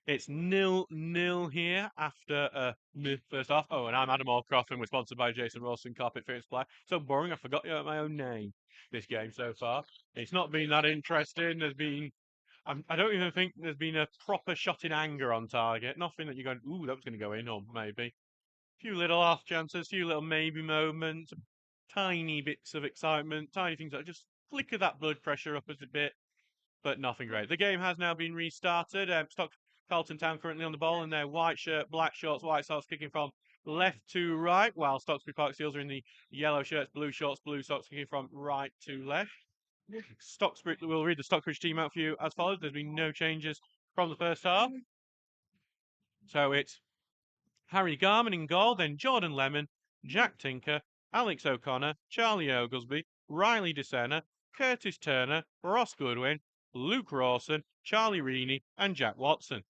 It's 0-0 here after the first half. Oh, and I'm Adam Allcroft and we're sponsored by Jason Rawson Carpet Fit Supply. So boring, I forgot my own name this game so far. It's not been that interesting. I don't even think there's been a proper shot in anger on target. Nothing that you're going, ooh, that was going to go in, or maybe few little half chances, few little maybe moments, tiny bits of excitement, tiny things that just flicker that blood pressure up a bit, but nothing great. The game has now been restarted. Carlton Town currently on the ball in their white shirt, black shorts, white socks, kicking from left to right, while Stocksbridge Park Steels are in the yellow shirts, blue shorts, blue socks, kicking from right to left. Stocksbridge, we'll read the Stockbridge team out for you as follows. There's been no changes from the first half. So it's Harry Garman in goal, then Jordan Lemon, Jack Tinker, Alex O'Connor, Charlie Oglesby, Riley DeSena, Curtis Turner, Ross Goodwin, Luke Rawson, Charlie Reaney, and Jack Watson.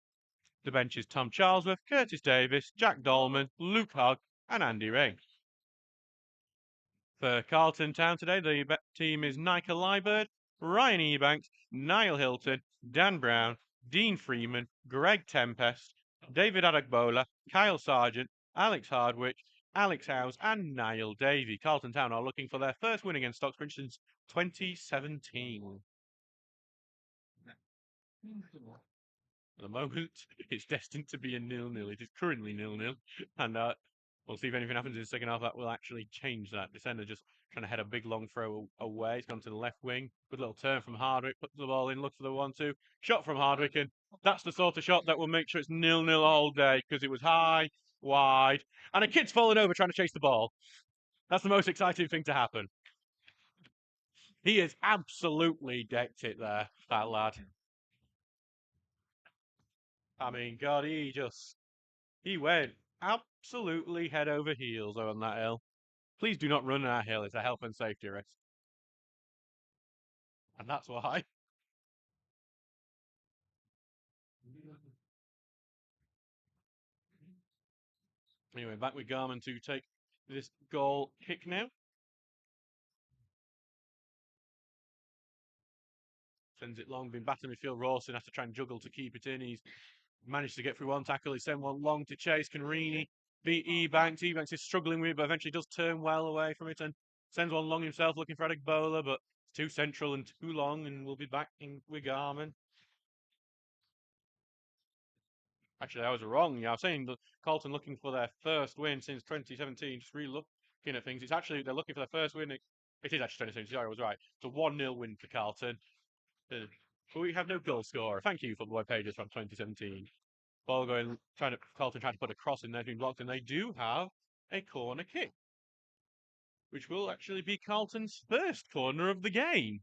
The bench is Tom Charlesworth, Curtis Davis, Jack Dolman, Luke Hogg, and Andy Ray. For Carlton Town today, the team is Nika Liebird, Ryan Ebanks, Niall Hilton, Dan Brown, Dean Freeman, Greg Tempest, David Adagbola, Kyle Sargent, Alex Hardwick, Alex Howes, and Niall Davey. Carlton Town are looking for their first win against Stocksbridge since 2017. At the moment, it's destined to be a 0-0. It is currently 0-0, and we'll see if anything happens in the second half that will actually change that. Defender just trying to head a big long throw away. It's gone to the left wing. Good little turn from Hardwick. Puts the ball in. Looks for the 1-2. Shot from Hardwick. And that's the sort of shot that will make sure it's 0-0 all day because it was high, wide. And a kid's falling over trying to chase the ball. That's the most exciting thing to happen. He has absolutely decked it there, that lad. I mean, God, he went absolutely head over heels on that hill. Please do not run that hill. It's a health and safety risk. And that's why. Anyway, back with Garman to take this goal kick now. Sends it long, been batting midfield. Rawson has to try and juggle to keep it in. He's managed to get through one tackle. He sent one long to chase. Can Reaney beat Ebanks? Ebanks is struggling with it, but eventually does turn well away from it and sends one long himself looking for Adegbola, but it's too central and too long, and we'll be back in with Garman. Actually, I was wrong. Yeah, I was saying that Carlton looking for their first win since 2017. Just really looking at things. It's actually, they're looking for their first win. It is actually 2017. Sorry, I was right. It's a 1-0 win for Carlton. But we have no goal scorer. Thank you, football pages from 2017. Ball going, Carlton trying to put a cross in there, being blocked, and they do have a corner kick, which will actually be Carlton's first corner of the game.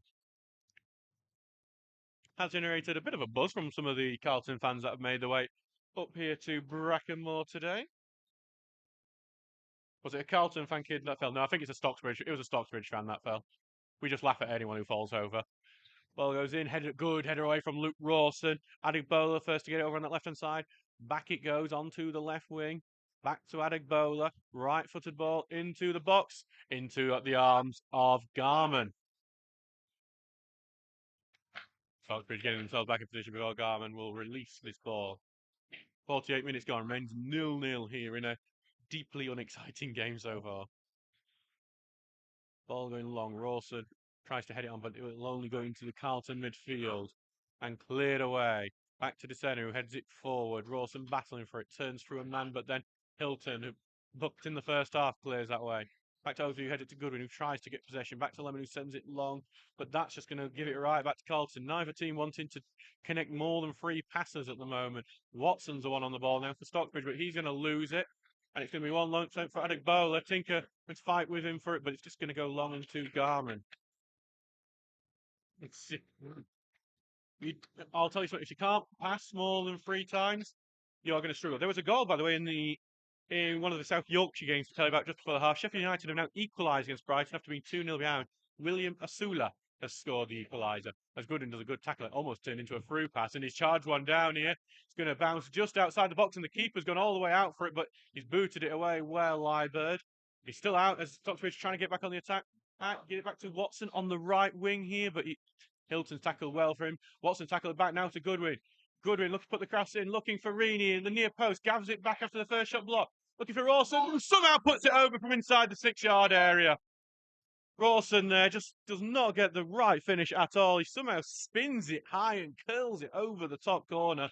Has generated a bit of a buzz from some of the Carlton fans that have made their way up here to Brackenmore today. Was it a Carlton fan kid that fell? No, I think it's a Stocksbridge. It was a Stocksbridge fan that fell. We just laugh at anyone who falls over. Ball goes in, header away from Luke Rawson. Adegbola first to get it over on that left-hand side. Back it goes onto the left wing. Back to Adegbola. Right-footed ball into the box. Into the arms of Garman. Stocksbridge getting themselves back in position before Garman will release this ball. 48 minutes gone. Remains 0-0 here in a deeply unexciting game so far. Ball going long. Rawson tries to head it on, but it will only go into the Carlton midfield and cleared away. Back to DeSena, who heads it forward. Rawson battling for it, turns through a man, but then Hilton, who booked in the first half, clears that way. Back to Ozu, who heads it to Goodwin, who tries to get possession. Back to Lemon, who sends it long, but that's just going to give it right back to Carlton. Neither team wanting to connect more than 3 passes at the moment. Watson's the one on the ball now for Stockbridge, but he's going to lose it. And it's going to be one long time for Adegbola. Tinker would fight with him for it, but it's just going to go long into Garman. I'll tell you something. If you can't pass more than 3 times, you're going to struggle. There was a goal, by the way, in one of the South Yorkshire games to tell you about just before the half. Sheffield United have now equalised against Brighton after being 2-0 behind. William Asula has scored the equaliser. As Goodwin does a good tackle, it almost turned into a through pass, and he's charged one down here. It's going to bounce just outside the box, and the keeper's gone all the way out for it, but he's booted it away well, Liebird. He's still out as Stocksbridge trying to get back on the attack. Get it back to Watson on the right wing here, but Hilton's tackled well for him. Watson tackled back now to Goodwin. Goodwin looks to put the cross in, looking for Reaney in the near post. Gathers it back after the first shot block. Looking for Rawson, who somehow puts it over from inside the 6-yard area. Rawson there just does not get the right finish at all. He somehow spins it high and curls it over the top corner.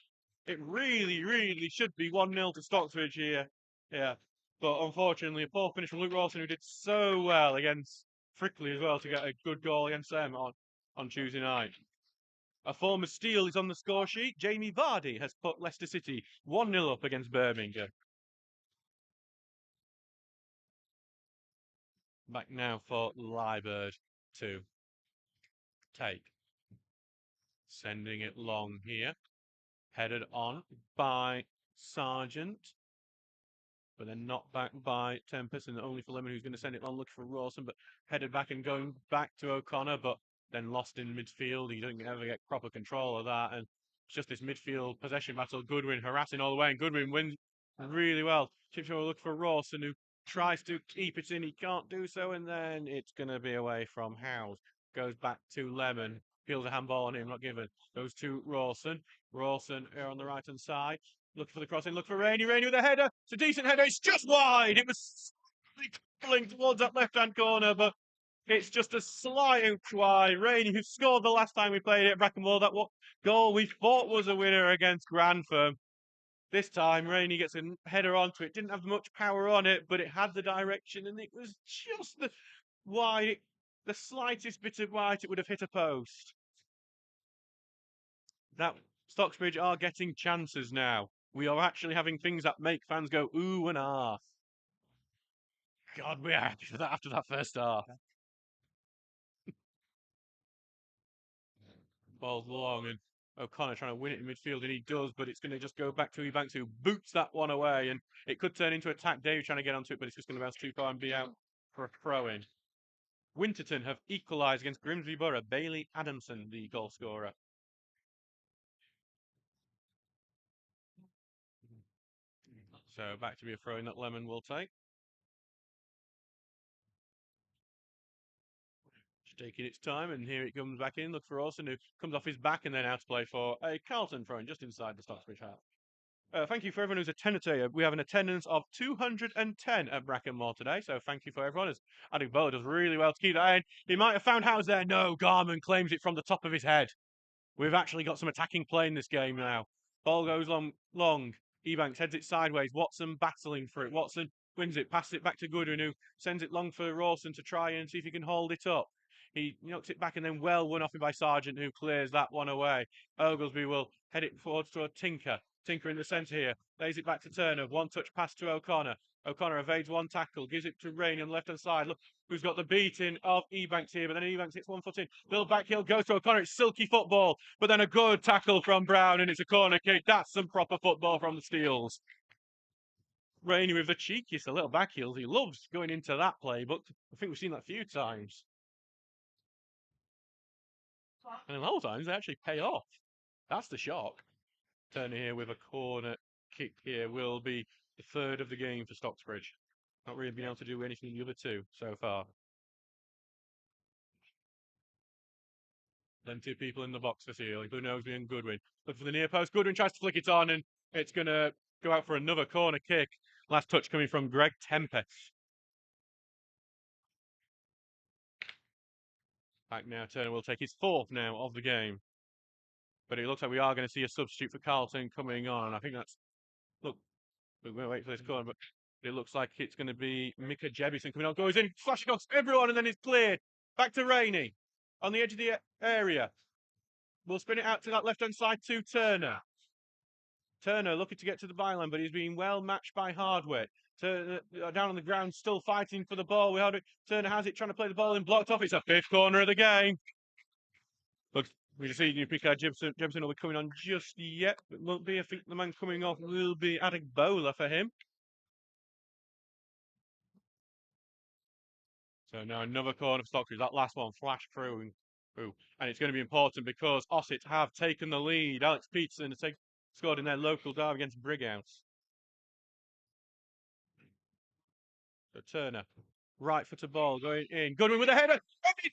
It really, really should be 1-0 to Stocksbridge here. Yeah. But unfortunately, a poor finish from Luke Rawson, who did so well against Frickley as well to get a good goal against them on Tuesday night. A former Steele is on the score sheet. Jamie Vardy has put Leicester City 1-0 up against Birmingham. Back now for Liebird to take. Sending it long here. Headed on by Sargent. But then knocked back by Tempest, and only for Lemon, who's going to send it on looking for Rawson, but headed back and going back to O'Connor, but then lost in midfield. He doesn't ever get proper control of that, and it's just this midfield possession battle. Goodwin harassing all the way, and Goodwin wins really well. Chips over look for Rawson, who tries to keep it in. He can't do so, and then it's going to be away from Howes. Goes back to Lemon. Feels a handball on him, not given. Goes to Rawson. Rawson here on the right-hand side. Look for the crossing, look for Rainey. Rainey with a header. It's a decent header. It's just wide. It was pulling towards that left-hand corner, but it's just a slight inch wide. Rainey, who scored the last time we played it at Brackenwall, that goal we thought was a winner against Grantham. This time, Rainey gets a header onto it. Didn't have much power on it, but it had the direction, and it was just the wide. The slightest bit of white, it would have hit a post. That Stocksbridge are getting chances now. We are actually having things that make fans go ooh and ah. God, we are happy for that after that first half. Ball's long, and O'Connor trying to win it in midfield, and he does, but it's going to just go back to Ebanks, who boots that one away, and it could turn into attack. Dave trying to get onto it, but it's just going to bounce too far and be out for a throw-in. Winterton have equalised against Grimsby Borough. Bailey Adamson, the goal scorer. So back to be a throw-in that Lemon will take. Taking its time, and here it comes back in. Look for Orson, who comes off his back and then out to play for a Carlton throw-in just inside the Stocksbridge half. Thank you for everyone who's attended today. We have an attendance of 210 at Brackenmore today, so thank you for everyone. As Adam Bowler does really well to keep that in. He might have found Howes there. No, Garman claims it from the top of his head. We've actually got some attacking play in this game now. Ball goes long. Ebanks heads it sideways. Watson battling for it. Watson wins it, passes it back to Goodwin, who sends it long for Rawson to try and see if he can hold it up. He knocks it back and then well won off him by Sargent, who clears that one away. Oglesby will head it forwards to a Tinker. Tinker in the centre here. Lays it back to Turner. One touch pass to O'Connor. O'Connor evades one tackle. Gives it to Rain on the left-hand side. Look who's got the beating of Ebanks here. But then Ebanks hits 1 foot in. Bill Backheel goes to O'Connor. It's silky football. But then a good tackle from Brown, and it's a corner kick. That's some proper football from the Steels. Rainey with the cheekiest of little backheels. He loves going into that playbook. I think we've seen that a few times. And a lot of times they actually pay off. That's the shock. Turner here with a corner kick here will be the third of the game for Stocksbridge. Not really been able to do anything the other two so far. Then two people in the box for Seal, including Oglesby and Goodwin. Look for the near post. Goodwin tries to flick it on, and it's going to go out for another corner kick. Last touch coming from Greg Tempest. Back now, Turner will take his fourth now of the game. But it looks like we are going to see a substitute for Carlton coming on. I think that's... Look, we're going to wait for this corner, but it looks like it's going to be Mika Jebison coming on. Goes in, flashing off everyone, and then it's cleared. Back to Rainey on the edge of the area. We'll spin it out to that left-hand side to Turner. Turner looking to get to the byline, but he's being well matched by Hardwick. Turner down on the ground, still fighting for the ball. We Hardwick. Turner has it, trying to play the ball in, blocked off. It's a fifth corner of the game. Look, we just see Mika Jebison will be coming on just yet. It won't be. I think the man coming off will be Adam Bowler for him. So now another corner for Stockbridge. That last one flashed through. And it's going to be important because Ossett have taken the lead. Alex Peterson has scored in their local derby against Brighouse. So Turner Right footed ball going in. Goodwin with a header. It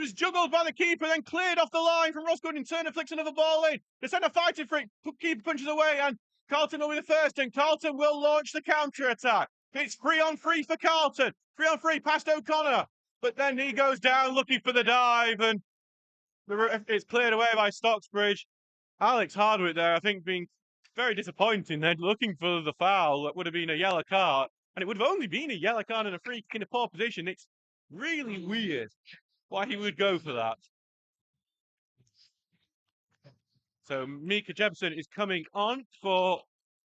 was juggled by the keeper, then cleared off the line from Ross Goodwin. Turner flicks another ball in. The centre fighting for it. Keeper punches away, and Carlton will be the first, and Carlton will launch the counter attack. It's 3-on-3 for Carlton. 3-on-3 past O'Connor. But then he goes down looking for the dive, and it's cleared away by Stocksbridge. Alex Hardwick there, I think, being very disappointing then, looking for the foul that would have been a yellow card. And it would have only been a yellow card and a free kick in a poor position. It's really weird why he would go for that. So Mika Jebson is coming on for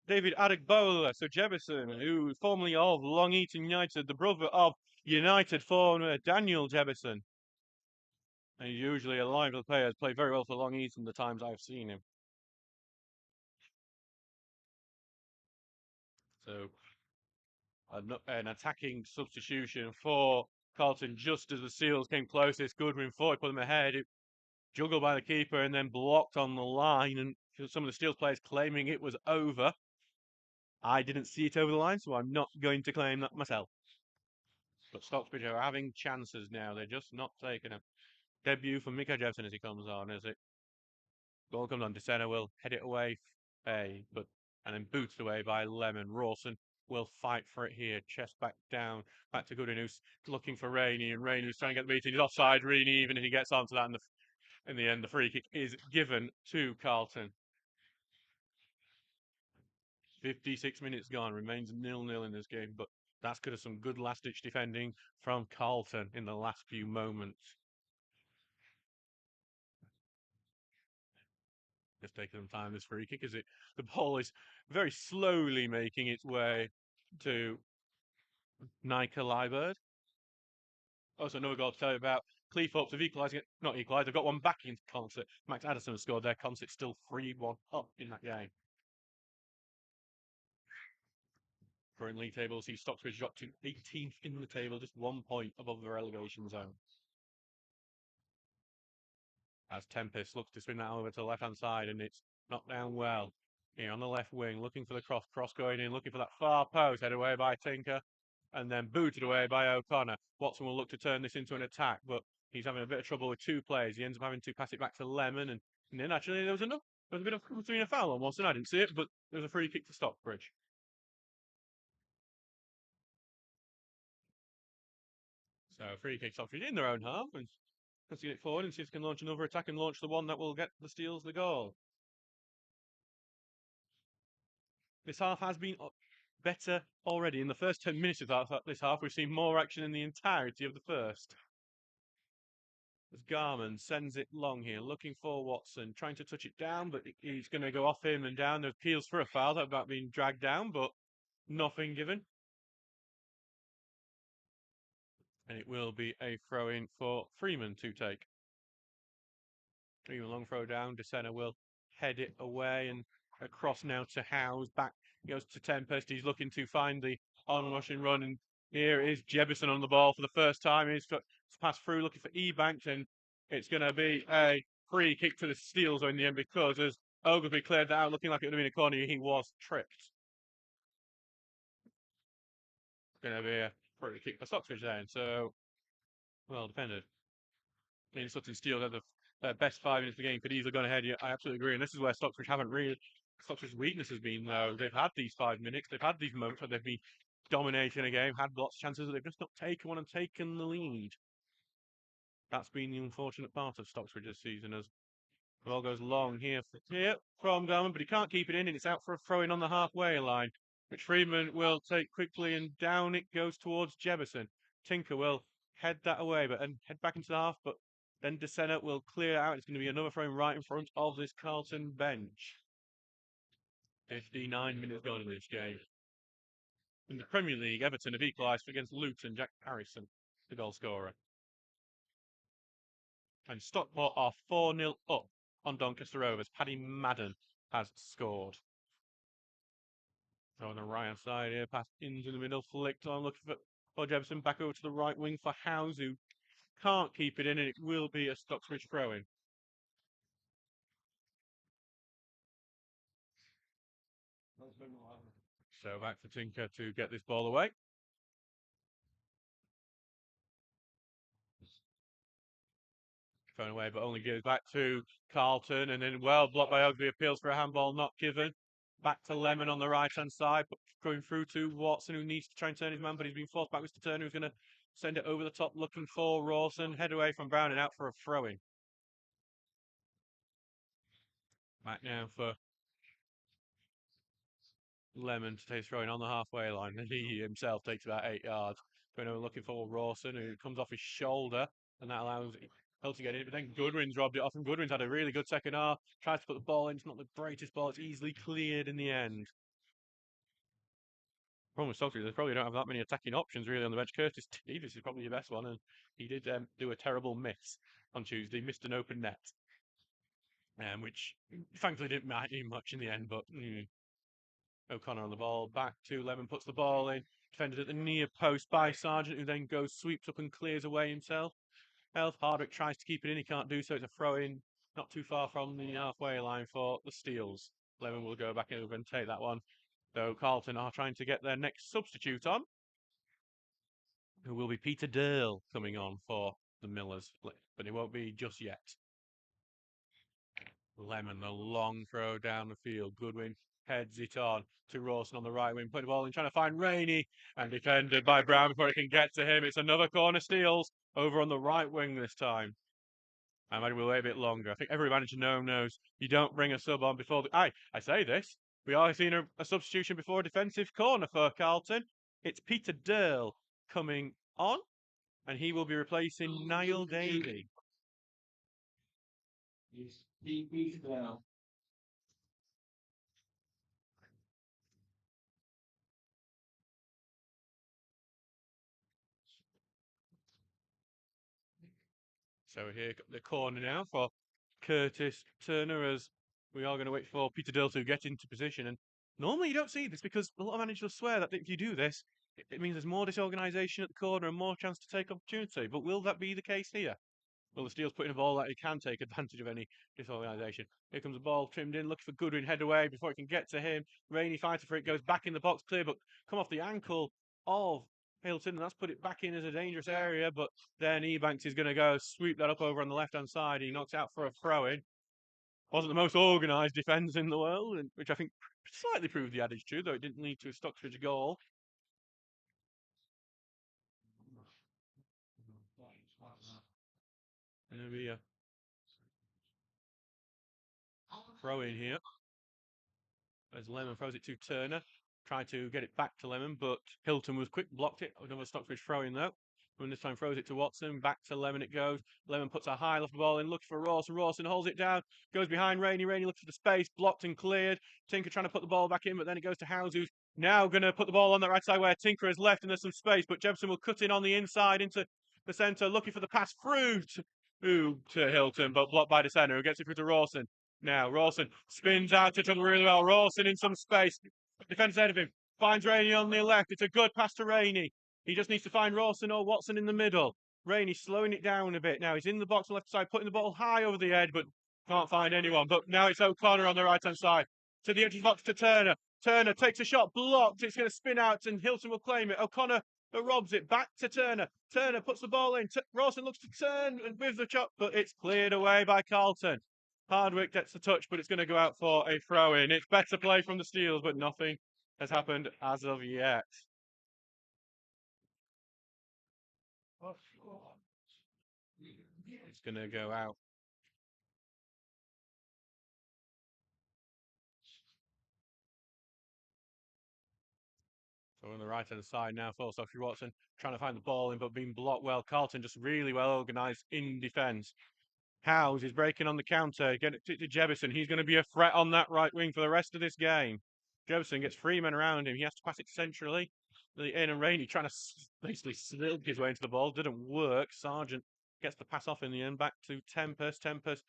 David Adegbola. So Jebson, who formerly of Long Eaton United, the brother of United former Daniel Jebson. And he's usually a lively player, has played very well for Long Eaton the times I've seen him. So an attacking substitution for Carlton just as the Seals came closest. Goodwin forward, put them ahead. It juggled by the keeper and then blocked on the line. And some of the Steelers players claiming it was over. I didn't see it over the line, so I'm not going to claim that myself. But Stocksbridge are having chances now. They're just not taking them. Debut for Mika Jebson as he comes on, is it? Ball comes on. DeSena will head it away, and then booted away by Lemon. Rawson will fight for it here. Chest back to Goodwin, who's looking for Rainey, and Rainey's trying to get the beating. He's offside, Rainey, even if he gets onto that. In the end, the free kick is given to Carlton. 56 minutes gone, remains 0-0 in this game, but that's because of some good last-ditch defending from Carlton in the last few moments. Just taking some time, this free kick, the ball is very slowly making its way to Nika Liebert. Also, another goal to tell you about. Cleethorpes have equalising it. Not equalised, they've got one back in concert. Max Addison has scored there. Concert's still 3-1 up in that game. Current league table, see Stocksbridge dropped to 18th in the table, just 1 point above the relegation zone. As Tempest looks to spin that over to the left-hand side, and it's knocked down well. Here on the left wing, looking for the cross going in, looking for that far post, headed away by Tinker, and then booted away by O'Connor. Watson will look to turn this into an attack, but he's having a bit of trouble with two players. He ends up having to pass it back to Lemon, and then actually there was a bit of between a foul on Watson. I didn't see it, but there was a free kick to Stockbridge. So free kick Stockbridge in their own half, and let's get it forward and see if they can launch another attack and launch the one that will get the Steels the goal. This half has been better already. In the first 10 minutes of this half, we've seen more action in the entirety of the first. As Garman sends it long here, looking for Watson, trying to touch it down, but he's going to go off him and down. There's appeals for a foul about being dragged down, but nothing given. And it will be a throw-in for Freeman to take. Freeman long throw down. DeSena will head it away and across now to Howes. Back goes to Tempest. He's looking to find the on-rushing run, and here is Jebison on the ball for the first time. He's passed through looking for Ebanks, and it's going to be a free kick to the Steels in the end because as Oglesby cleared that out looking like it would have been a corner, he was tripped. It's going to be a free kick for Stocksbridge then, so well defended. I mean, Sutton Steels had the best 5 minutes of the game, could easily gone ahead. Yeah, I absolutely agree, and this is where Stocksbridge haven't really. Stocksbridge's weakness has been though they've had these 5 minutes, they've had these moments where they've been dominating a game, had lots of chances, that they've just not taken one and taken the lead. That's been the unfortunate part of Stocksbridge this season. As the ball goes long here from Garman, but he can't keep it in, and it's out for a throw-in on the halfway line, which Freeman will take quickly, and down it goes towards Jebison. Tinker will head that away, and head back into the half, but then DeSena will clear out. It's going to be another throw right in front of this Carlton bench. 59 minutes gone in this game. In the Premier League, Everton have equalised against Luton. Jack Harrison, the goal scorer. And Stockport are 4-0 up on Doncaster Rovers. Paddy Madden has scored. So on the right hand side here, pass into the middle, flicked on, looking for Jefferson, back over to the right wing for Howes, who can't keep it in, and it will be a Stocksbridge throw-in. So back for Tinker to get this ball away. thrown away, but only goes back to Carlton, and then well blocked by Ugly, appeals for a handball not given. Back to Lemon on the right-hand side, but going through to Watson, who needs to try and turn his man, but he's been forced backwards to Turner, who's going to send it over the top, looking for Rawson. Head away from Brown and out for a throw-in. Back now for Lemon to take throwing on the halfway line, and he himself takes about 8 yards. Going over looking for Rawson, who comes off his shoulder, and that allows Hill to get in. But then Goodwin's robbed it off, and Goodwin's had a really good second half. Tries to put the ball in. It's not the greatest ball. It's easily cleared in the end. Problem with Stocksbridge, they probably don't have that many attacking options really on the bench. Curtis Davis is probably your best one, and he did do a terrible miss on Tuesday. Missed an open net, which thankfully didn't matter much in the end, but. O'Connor on the ball, back to Lemon, puts the ball in, defended at the near post by Sargent, who then goes, sweeps up and clears away himself. Hardwick tries to keep it in, he can't do so, it's a throw-in, not too far from the halfway line for the Steels. Lemon will go back over and take that one, though Carlton are trying to get their next substitute on, who will be Peter Durl coming on for the Millers, but it won't be just yet. Lemon, the long throw down the field. Goodwin heads it on to Rawson on the right wing. Put the ball in, trying to find Rainey, and defended by Brown before it can get to him. It's another corner Steels over on the right wing this time. I imagine we'll wait a bit longer. I think every manager knows you don't bring a sub on before the... I say this. We are seeing a substitution before a defensive corner for Carlton. It's Peter Durl coming on, and he will be replacing Niall Davey. So here the corner now for Curtis Turner, as we are going to wait for Peter Dill to get into position. And normally you don't see this because a lot of managers swear that if you do this, it means there's more disorganisation at the corner and more chance to take opportunity. But will that be the case here? Well, the Steel's putting a ball that he can take advantage of any disorganisation. Here comes the ball trimmed in, looking for Goodwin, head away before it can get to him. Rainey fighting for it, goes back in the box, clear, but come off the ankle of Hilton, and that's put it back in as a dangerous area. But then Ebanks is going to go sweep that up over on the left-hand side. He knocks out for a throw-in. Wasn't the most organised defence in the world, which I think slightly proved the adage true, though it didn't lead to a Stocksbridge goal. There'll be a throw in here as Lemon throws it to Turner. Tried to get it back to Lemon, but Hilton was quick, blocked it. Another Stocksbridge throw in though. And this time throws it to Watson. Back to Lemon it goes. Lemon puts a high left ball in, looks for Rawson. Rawson holds it down, goes behind Rainey. Rainey looks for the space, blocked and cleared. Tinker trying to put the ball back in, but then it goes to Howes, who's now going to put the ball on that right side where Tinker has left, and there's some space. But Jebson will cut in on the inside into the centre, looking for the pass through to Hilton, but blocked by the centre, who gets it through to Rawson. Now Rawson spins out to trouble really well. Rawson in some space. Defends ahead of him. Finds Rainey on the left. It's a good pass to Rainey. He just needs to find Rawson or Watson in the middle. Rainey slowing it down a bit. Now he's in the box on the left side, putting the ball high over the head, but can't find anyone. But now it's O'Connor on the right-hand side. To the empty box to Turner. Turner takes a shot, blocked. It's going to spin out, and Hilton will claim it. O'Connor robs it back to Turner. Turner puts the ball in. Rawson looks to turn with the chop, but it's cleared away by Carlton. Hardwick gets the touch, but it's going to go out for a throw-in. It's better play from the Steels, but nothing has happened as of yet. It's going to go out. So on the right-hand side now, for Sophie Watson trying to find the ball in, but being blocked well. Carlton just really well organised in defence. Howes is breaking on the counter. Get it to Jebison. He's going to be a threat on that right wing for the rest of this game. Jebison gets 3 men around him. He has to pass it centrally. In and Rainey trying to basically slip his way into the ball. Didn't work. Sargent gets the pass off in the end. Back to Tempest. Tempest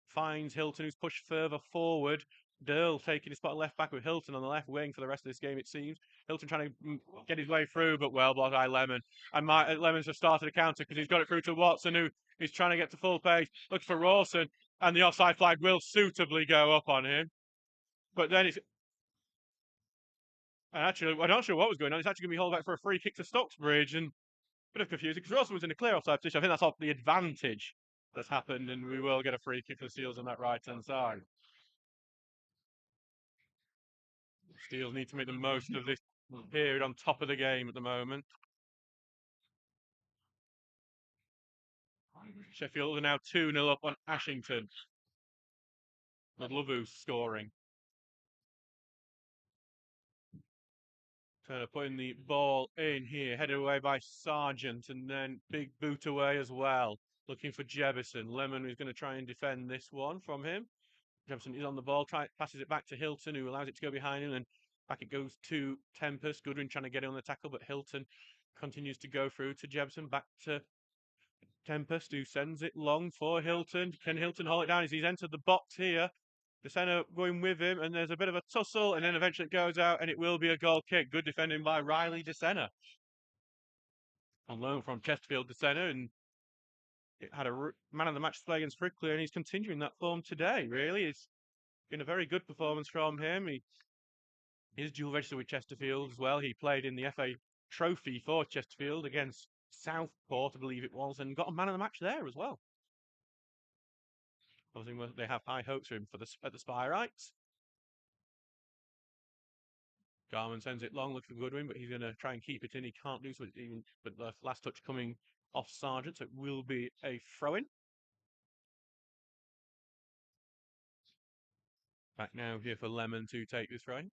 finds Hilton, who's pushed further forward. Durl taking his spot left back with Hilton on the left wing for the rest of this game, it seems. Hilton trying to get his way through, but well blocked by Lemon. And Lemon's just started a counter because he's got it through to Watson, who is trying to get to full pace. Looks for Rawson, and the offside flag will suitably go up on him. But then it's... And actually, I'm not sure what was going on. It's actually going to be hauled back for a free kick to Stocksbridge, and a bit of confusing because Rawson was in a clear offside position. I think that's off the advantage that's happened, and we will get a free kick for Steels on that right-hand side. Steels need to make the most of this period on top of the game at the moment. Sheffield are now 2-0 up on Ashington. Ludlovu scoring. Turner putting the ball in here, headed away by Sargent, and then big boot away as well. Looking for Jebison. Lemon is going to try and defend this one from him. Jebison is on the ball, passes it back to Hilton, who allows it to go behind him, and back it goes to Tempest. Goodwin trying to get in on the tackle, but Hilton continues to go through to Jebison, back to Tempest, who sends it long for Hilton. Can Hilton hold it down as he's entered the box here? The centre going with him, and there's a bit of a tussle, and then eventually it goes out, and it will be a goal kick. Good defending by Riley DeSena. On loan from Chesterfield DeSena, and it had a man of the match play against Frickley, and he's continuing that form today, really. It's been a very good performance from him. He is dual registered with Chesterfield as well. He played in the FA Trophy for Chesterfield against Southport, I believe it was, and got a man of the match there as well. Obviously, they have high hopes for him at the Spyrites. Garman sends it long, looking for Goodwin, but he's going to try and keep it in. He can't do so, but the last touch coming off Sargent, so it will be a throw-in. Back now here for Lemon to take this throw-in.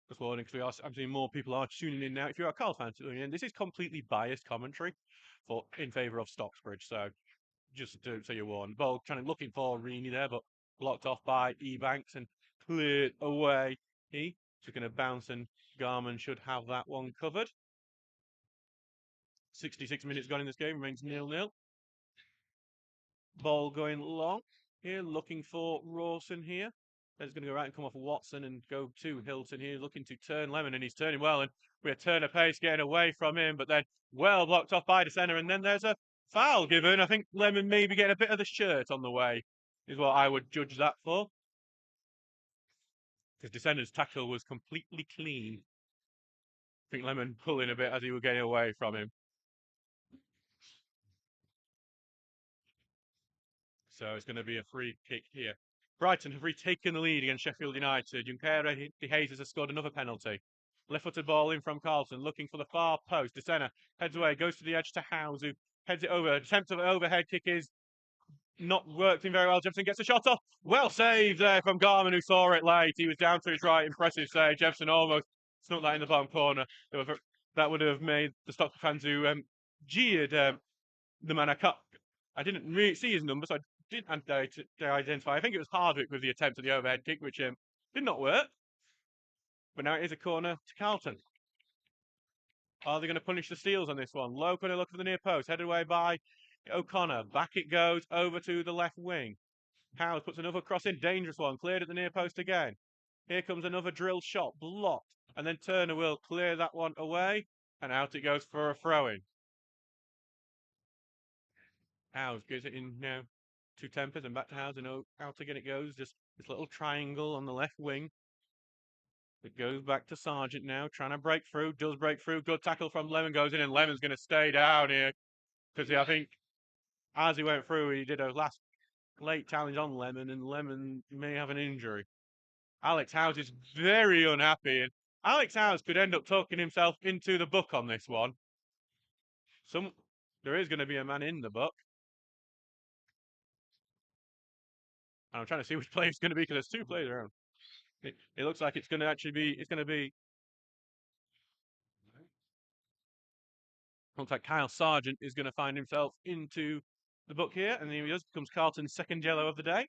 Just warning, because I'm seeing more people are tuning in now. If you're a Carl fan tuning in, this is completely biased commentary in favour of Stocksbridge, so just so you're warned. Ball looking for Reaney there, but blocked off by Ebanks and cleared away. Just going to bounce, and Garman should have that one covered. 66 minutes gone in this game, remains 0-0. Ball going long here, looking for Rawson here. Then it's going to go right and come off Watson and go to Hilton here, looking to turn Lemon, and he's turning well, and we're Turner pace getting away from him, but then well blocked off by the centre, and then there's a foul given. I think Lemon maybe getting a bit of the shirt on the way is what I would judge that for. Because Descender's tackle was completely clean. I think Lemon pulling a bit as he was getting away from him. So it's going to be a free kick here. Brighton have retaken the lead against Sheffield United. Junqueira De Jesus has scored another penalty. Left-footed ball in from Carlton, looking for the far post. DeSena heads away, goes to the edge to Howes, who heads it over. Attempt of an overhead kick is not working very well. Jefferson gets a shot off. Well saved there from Garman, who saw it late. He was down to his right. Impressive save. Jefferson almost snuck that in the bottom corner. That would have made the Stockton fans who jeered the man I didn't really see his number, so I didn't identify. I think it was Hardwick with the attempt at the overhead kick, which did not work. But now it is a corner to Carlton. Are they going to punish the Steels on this one? Low corner, look for the near post, headed away by O'Connor. Back it goes over to the left wing. Howes puts another cross in, dangerous one, cleared at the near post again. Here comes another drilled shot, blocked, and then Turner will clear that one away, and out it goes for a throw-in. Howes gives it in now to Tempest and back to Howes, and out again it goes. Just this little triangle on the left wing. It goes back to Sargent now, trying to break through. Does break through. Good tackle from Lemon, goes in, and Lemon's going to stay down here. Because I think as he went through, he did a late challenge on Lemon, and Lemon may have an injury. Alex Howes is very unhappy, and Alex Howes could end up talking himself into the book on this one. There is going to be a man in the book. And I'm trying to see which player it's going to be, because there's two players around. It looks like it's going to be. Looks like Kyle Sargent is going to find himself into the book here, and here he does. Becomes Carlton's second yellow of the day.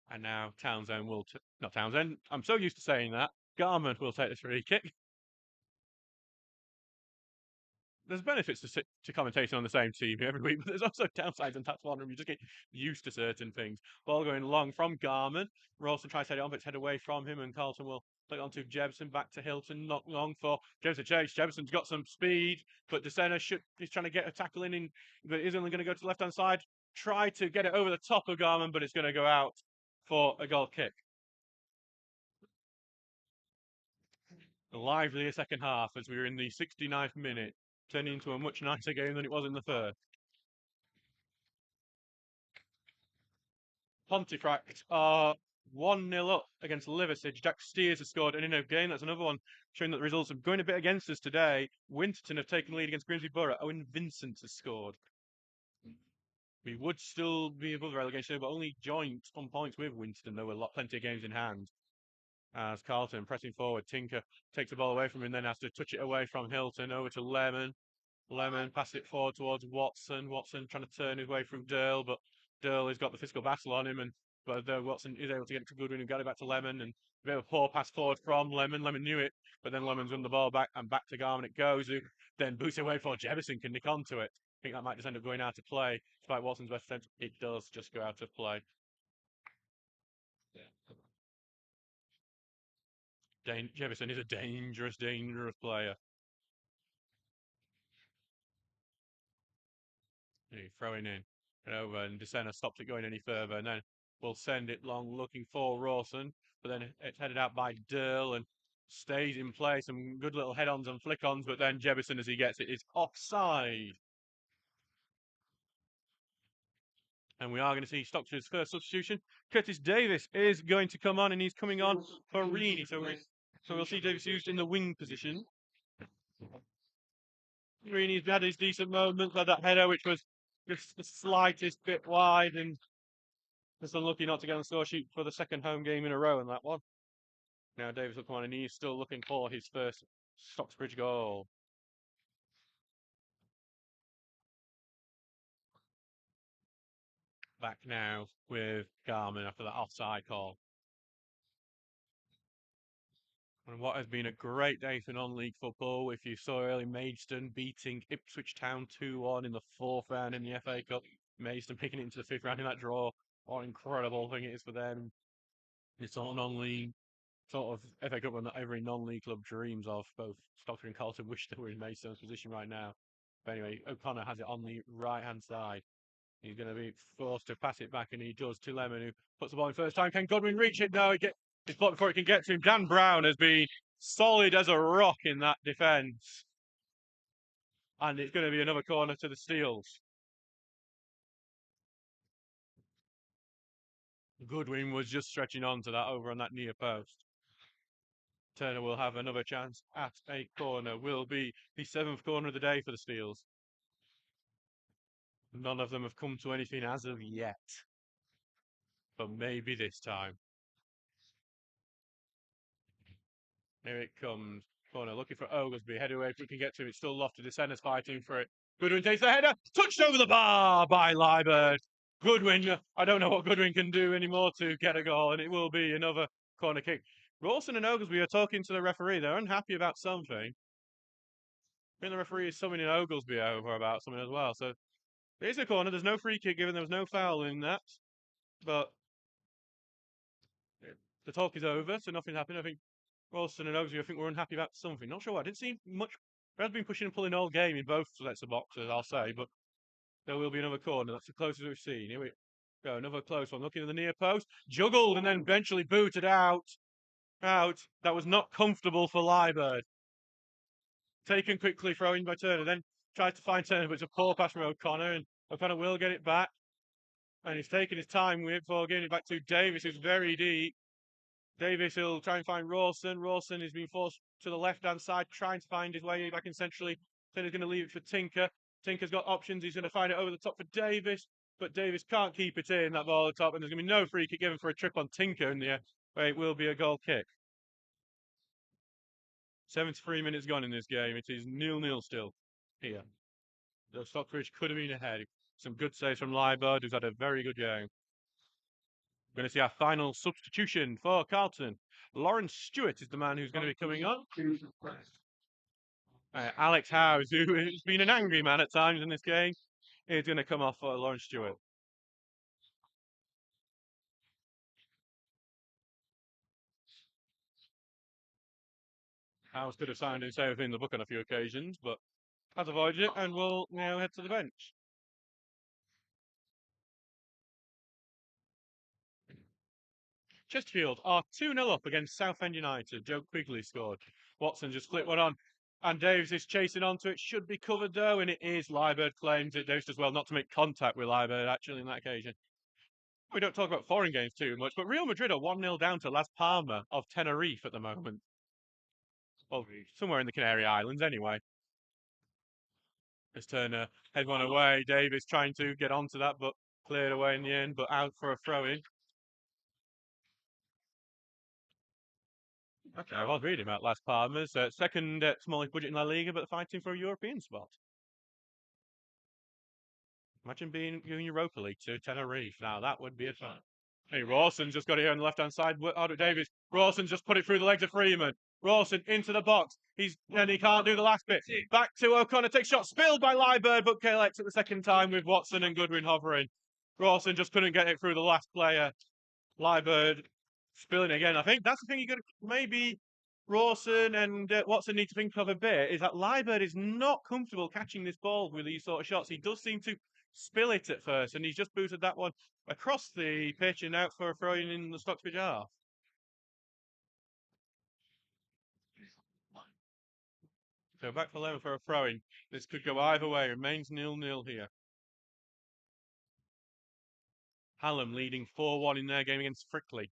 And now Townsend will, not Townsend, I'm so used to saying that. Garman will take the free kick. There's benefits to commentating on the same team every week, but there's also downsides, and that's one of them. You just get used to certain things. Ball going long from Garman. Rawson tries to head it on, but it's head away from him, and Carlton will play it on to Jebson, back to Hilton, not long for Jebson chase. Jebson's got some speed, but DeSena is trying to get a tackle in, but is only going to go to the left-hand side. Try to get it over the top of Garman, but it's going to go out for a goal kick. A livelier second half as we were in the 69th minute, turning into a much nicer game than it was in the first. Pontefract are 1-0 up against Liversedge. Jack Steers has scored, and in a game, that's another one showing that the results are going a bit against us today. Winterton have taken the lead against Grimsby Borough. Owen Vincent has scored. We would still be above relegation, but only joint on points with Winterton, though with plenty of games in hand. As Carlton pressing forward, Tinker takes the ball away from him, then has to touch it away from Hilton over to Lemon. Lemon passes it forward towards Watson. Watson trying to turn his way through Dirl, but Dirl has got the physical battle on him, and but Watson is able to get it to Goodwin and got it back to Lemon, and a bit of a poor pass forward from Lemon. Lemon knew it, but then Lemon's won the ball back and back to Garman it goes, who then boots it away for Jefferson can nick onto it. I think that might just end up going out of play. Despite Watson's best attempt, it does just go out of play. Jefferson is a dangerous player. Throwing in and over, and DeSena stops it going any further, and then we'll send it long looking for Rawson, but then it's headed out by Dirl and stays in place. Some good little head-ons and flick-ons, but then Jebison, as he gets it, is offside. And we are going to see Stocksbridge's first substitution. Curtis Davis is going to come on, and he's coming on for Reedy. So we'll see Davis used in the wing position. Reeny's had his decent moments, had that header, which was just the slightest bit wide, and just unlucky not to get on the score sheet for the second home game in a row in that one. Now Davis will come on, and he's still looking for his first Stocksbridge goal. Back now with Garman after that offside call. And what has been a great day for non-league football. If you saw early Maidstone beating Ipswich Town 2-1 in the fourth round in the FA Cup, Maidstone picking it into the fifth round in that draw. What an incredible thing it is for them. It's all non-league sort of FA Cup that every non-league club dreams of. Both Stockton and Carlton wish they were in Maidstone's position right now. But anyway, O'Connor has it on the right-hand side. He's going to be forced to pass it back, and he does to Lemon, who puts the ball in first time. Can Godwin reach it? No, it's blocked before it can get to him. Dan Brown has been solid as a rock in that defence. And it's going to be another corner to the Steels. Goodwin was just stretching on to that over on that near post. Turner will have another chance at a corner. Will be the seventh corner of the day for the Steels. None of them have come to anything as of yet. But maybe this time. Here it comes. Corner looking for Oglesby. Head away if we can get to him. It's still lofted. The centre's fighting for it. Goodwin takes the header. Touched over the bar by Liebert. Goodwin, I don't know what Goodwin can do anymore to get a goal, and it will be another corner kick. Rawson and Oglesby are talking to the referee. They're unhappy about something. I think the referee is summoning Oglesby over about something as well. So it is a corner. There's no free kick given. There was no foul in that. But the talk is over, so nothing happened. I think Rawson and Oglesby, I think, were unhappy about something. Not sure what. I didn't see much. Red's been pushing and pulling all game in both sets of boxes, I'll say. But there will be another corner. That's the closest we've seen. Here we go. Another close one. Looking at the near post. Juggled and then eventually booted out. Out. That was not comfortable for Liebert. Taken quickly, thrown by Turner. Then tries to find Turner, but it's a poor pass from O'Connor. And O'Connor will get it back. And he's taking his time with it before getting it back to Davis, who's very deep. Davis will try and find Rawson. Rawson is being forced to the left-hand side, trying to find his way back in centrally. Turner's going to leave it for Tinker. Tinker's got options. He's going to find it over the top for Davis, but Davis can't keep it in, that ball at the top, and there's going to be no free kick given for a trip on Tinker in the air, where it will be a goal kick. 73 minutes gone in this game. It is 0-0 still here. The Stockbridge could have been ahead. Some good saves from Liebert, who's had a very good game. We're going to see our final substitution for Carlton. Lawrence Stewart is the man who's going to be coming on. Alex Howes, who has been an angry man at times in this game, is going to come off for Lawrence Stewart. Howes could have signed himself in the book on a few occasions, but has avoided it and will now head to the bench. Chesterfield are 2-0 up against Southend United. Joe Quigley scored. Watson just flipped one on. And Davis is chasing onto it. Should be covered though, and it is. Liebert claims it. Davis does well not to make contact with Liebert actually in that occasion. We don't talk about foreign games too much, but Real Madrid are 1-0 down to Las Palmas of Tenerife at the moment. Well, somewhere in the Canary Islands anyway. As Turner head one away, Davis trying to get onto that, but cleared away in the end, but out for a throw-in. Okay, I was reading about Las Palmas, second smallest budget in La Liga, but fighting for a European spot. Imagine being in Europa League to Tenerife. Now that would be a fun. Hey, Rawson just got it here on the left-hand side. Out Davis. Rawson just put it through the legs of Freeman. Rawson into the box. And he can't do the last bit. Back to O'Connor. Takes shot. Spilled by Liebert, but collects at the second time with Watson and Goodwin hovering. Rawson just couldn't get it through the last player. Liebert spilling again. I think that's the thing you got to maybe Rawson and Watson need to think of a bit is that Liebert is not comfortable catching this ball with these sort of shots. He does seem to spill it at first, and he's just booted that one across the pitch and out for a throw in the Stocksbridge half. So back for Lemon for a throw in. This could go either way. Remains 0-0 here. Hallam leading 4-1 in their game against Frickley.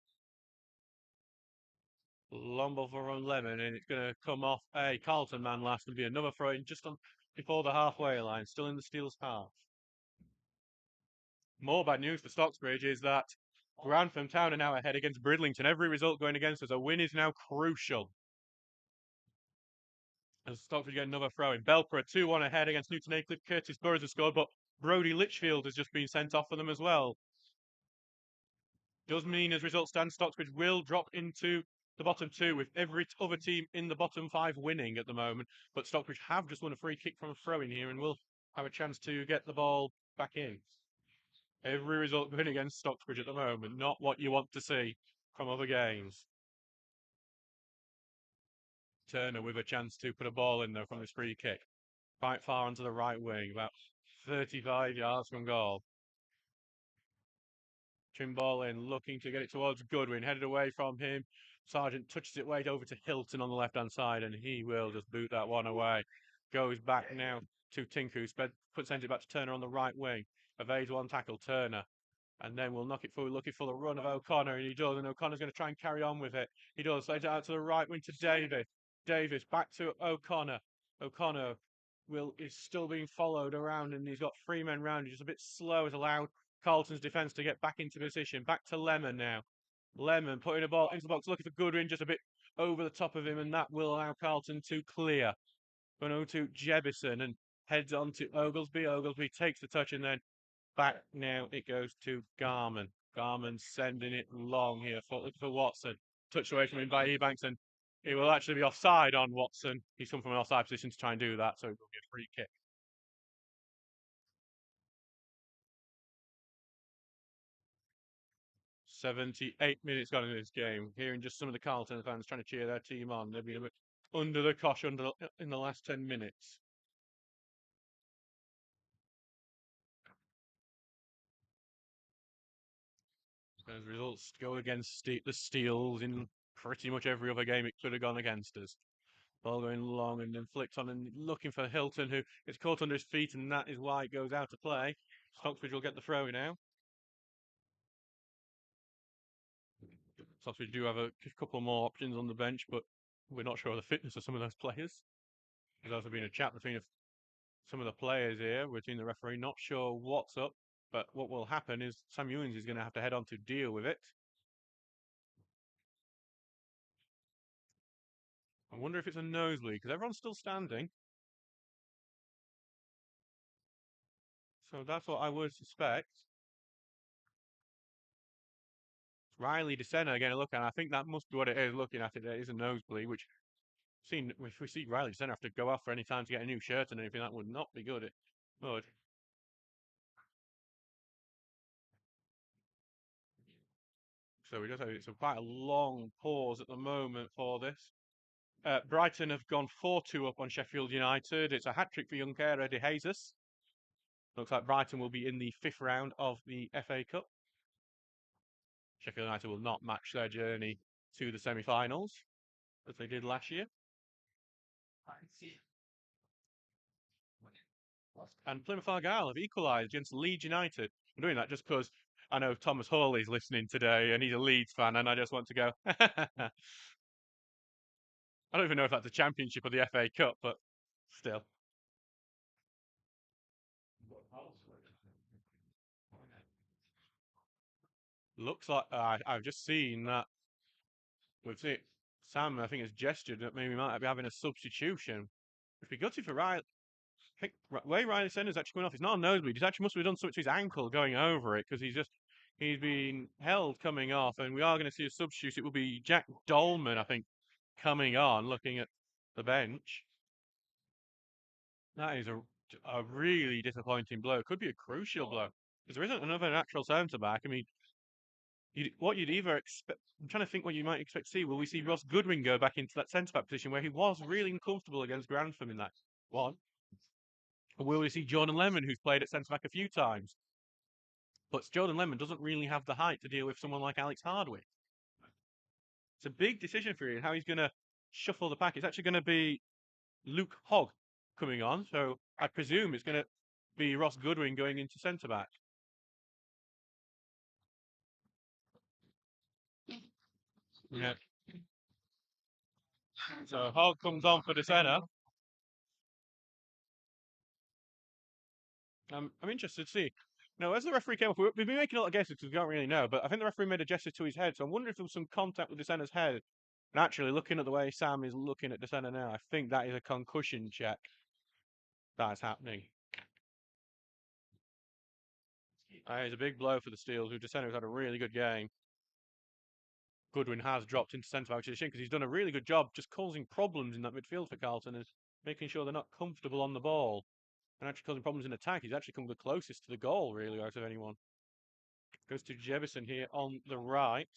Long ball for Lemon, and it's going to come off a Carlton man last and be another throw in just on before the halfway line, still in the Steel's half. More bad news for Stocksbridge is that Grantham Town are now ahead against Bridlington. Every result going against us. A win is now crucial. As Stockbridge get another throw in. Belper 2-1 ahead against Newton Aycliffe. Curtis Burrows has scored, but Brody Litchfield has just been sent off for them as well. Does mean as results stand, Stocksbridge will drop into the bottom two with every other team in the bottom five winning at the moment. But Stockbridge have just won a free kick from a throw in here and will have a chance to get the ball back in. Every result going against Stocksbridge at the moment, not what you want to see from other games. Turner with a chance to put a ball in there from this free kick. Quite far onto the right wing, about 35 yards from goal. Trim ball in, looking to get it towards Goodwin, headed away from him. Sargent touches it way over to Hilton on the left-hand side, and he will just boot that one away. Goes back now to Tinku, sends it back to Turner on the right wing. Evades one tackle, Turner. And then we'll knock it forward, looking for the run of O'Connor, and he does, and O'Connor's going to try and carry on with it. He does, sends it out to the right wing to Davis. Davis back to O'Connor. O'Connor is still being followed around, and he's got three men round. He's just a bit slow, has allowed Carlton's defence to get back into position. Back to Lemon now. Lemon putting a ball into the box, looking for Goodwin, just a bit over the top of him, and that will allow Carlton to clear. Going over to Jebison and heads on to Oglesby. Oglesby takes the touch, and then back now it goes to Garman. Garman sending it long here for Watson. Touched away from him by Ebanks, and he will actually be offside on Watson. He's come from an offside position to try and do that, so it will be a free kick. 78 minutes gone in this game. Hearing just some of the Carlton fans trying to cheer their team on. They've been a bit under the cosh in the last 10 minutes. As results go against the Steels in pretty much every other game it could have gone against us. Ball going long and then flicked on and looking for Hilton, who is caught under his feet, and that is why it goes out to play. Stocksbridge will get the throw now. Stocksbridge do have a couple more options on the bench, but we're not sure of the fitness of some of those players. There's also been a chat between some of the players here, between the referee, not sure what's up, but what will happen is Sam Ewins is going to have to head on to deal with it. I wonder if it's a nosebleed, because everyone's still standing. So that's what I would suspect. Riley DeSena again looking. I think that must be what it is. Looking at it, there is a nosebleed, which if we see Riley DeSena have to go off for any time to get a new shirt and anything, that would not be good. It would. So we just have it's quite a long pause at the moment for this. Brighton have gone 4-2 up on Sheffield United. It's a hat trick for young carer De Jesus. Looks like Brighton will be in the fifth round of the FA Cup. Sheffield United will not match their journey to the semi-finals as they did last year. And Plymouth Argyle have equalised against Leeds United. I'm doing that just because I know Thomas Hawley's listening today and he's a Leeds fan, and I just want to go. I don't even know if that's the Championship or the FA Cup, but still. Looks like I've just seen that we've seen Sam, I think, has gestured that maybe we might be having a substitution. It'd be gutted for Riley. I think way Riley Sender's actually coming off. He's not a nosebleed. He's actually must have done something to his ankle going over it because he's been held coming off, and we are going to see a substitute. It will be Jack Dolman, I think, coming on, looking at the bench. That is a really disappointing blow. It could be a crucial blow because there isn't another natural centre back. I mean, what you'd either expect. I'm trying to think what you might expect to see. Will we see Ross Goodwin go back into that centre back position where he was really uncomfortable against Grantham in that one? Or will we see Jordan Lemon, who's played at centre back a few times? But Jordan Lemon doesn't really have the height to deal with someone like Alex Hardwick. It's a big decision for him how he's going to shuffle the pack. It's actually going to be Luke Hogg coming on, so I presume it's going to be Ross Goodwin going into centre back. Yeah. So Hogg comes on for the centre. I'm interested to see. Now, as the referee came off, we've been making a lot of guesses because we don't really know, but I think the referee made a gesture to his head, so I'm wondering if there was some contact with the centre's head. And actually, looking at the way Sam is looking at the centre now, I think that is a concussion check that's happening. It's a big blow for the Steels, who defender has had a really good game. Goodwin has dropped into centre back, which is a shame because he's done a really good job just causing problems in that midfield for Carlton and making sure they're not comfortable on the ball and actually causing problems in attack. He's actually come the closest to the goal, really, out of anyone. Goes to Jebison here on the right.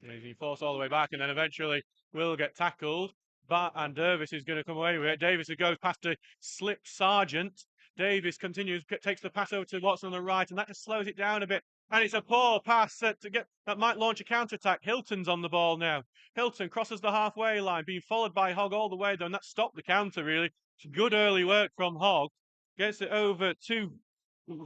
And he forced all the way back and then eventually will get tackled. And Davis is going to come away with it. Davis, who goes past a slip Sargent. Davis continues, takes the pass over to Watson on the right, and that just slows it down a bit. And it's a poor pass that might launch a counter attack. Hilton's on the ball now. Hilton crosses the halfway line, being followed by Hogg all the way though, and that stopped the counter really. It's good early work from Hogg. Gets it over to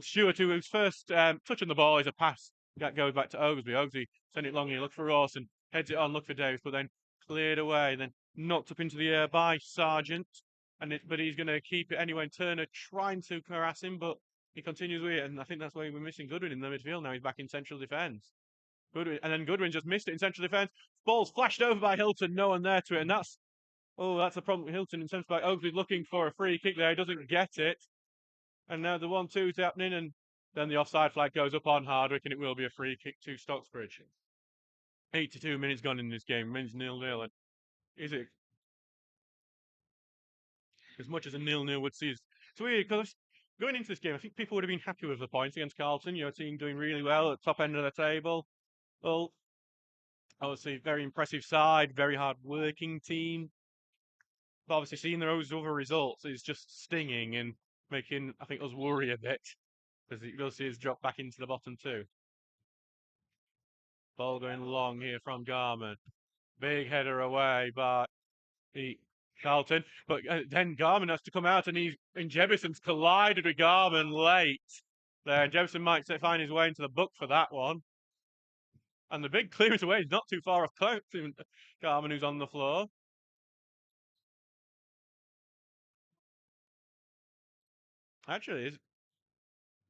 Stewart, whose first touch on the ball is a pass. That goes back to Oglesby. Oglesby send it long here, look for Rawson, heads it on, look for Davis, but then cleared away, then knocked up into the air by Sargent. But he's going to keep it anyway. And Turner trying to harass him, but he continues with it, and I think that's why we're missing Goodwin in the midfield now. He's back in central defence. Goodwin just missed it in central defence. Ball's flashed over by Hilton, no one there to it, and that's the problem with Hilton in central back. Oakley looking for a free kick there, he doesn't get it, and now the 1-2 is happening, and then the offside flag goes up on Hardwick, and it will be a free kick to Stocksbridge. 82 minutes gone in this game, remains 0-0, and is it as much as a 0-0 would see? It's weird because going into this game, I think people would have been happy with the points against Carlton. You know, team doing really well at the top end of the table. Well, obviously, very impressive side, very hard working team. But obviously, seeing those other results is just stinging and making, I think, us worry a bit because it does see us drop back into the bottom two. Ball going long here from Garman. Big header away by the Carlton. But then Garman has to come out and Jebison's collided with Garman late there. Jebison might find his way into the book for that one. And the big clearance away is not too far off Garman, who's on the floor. Actually,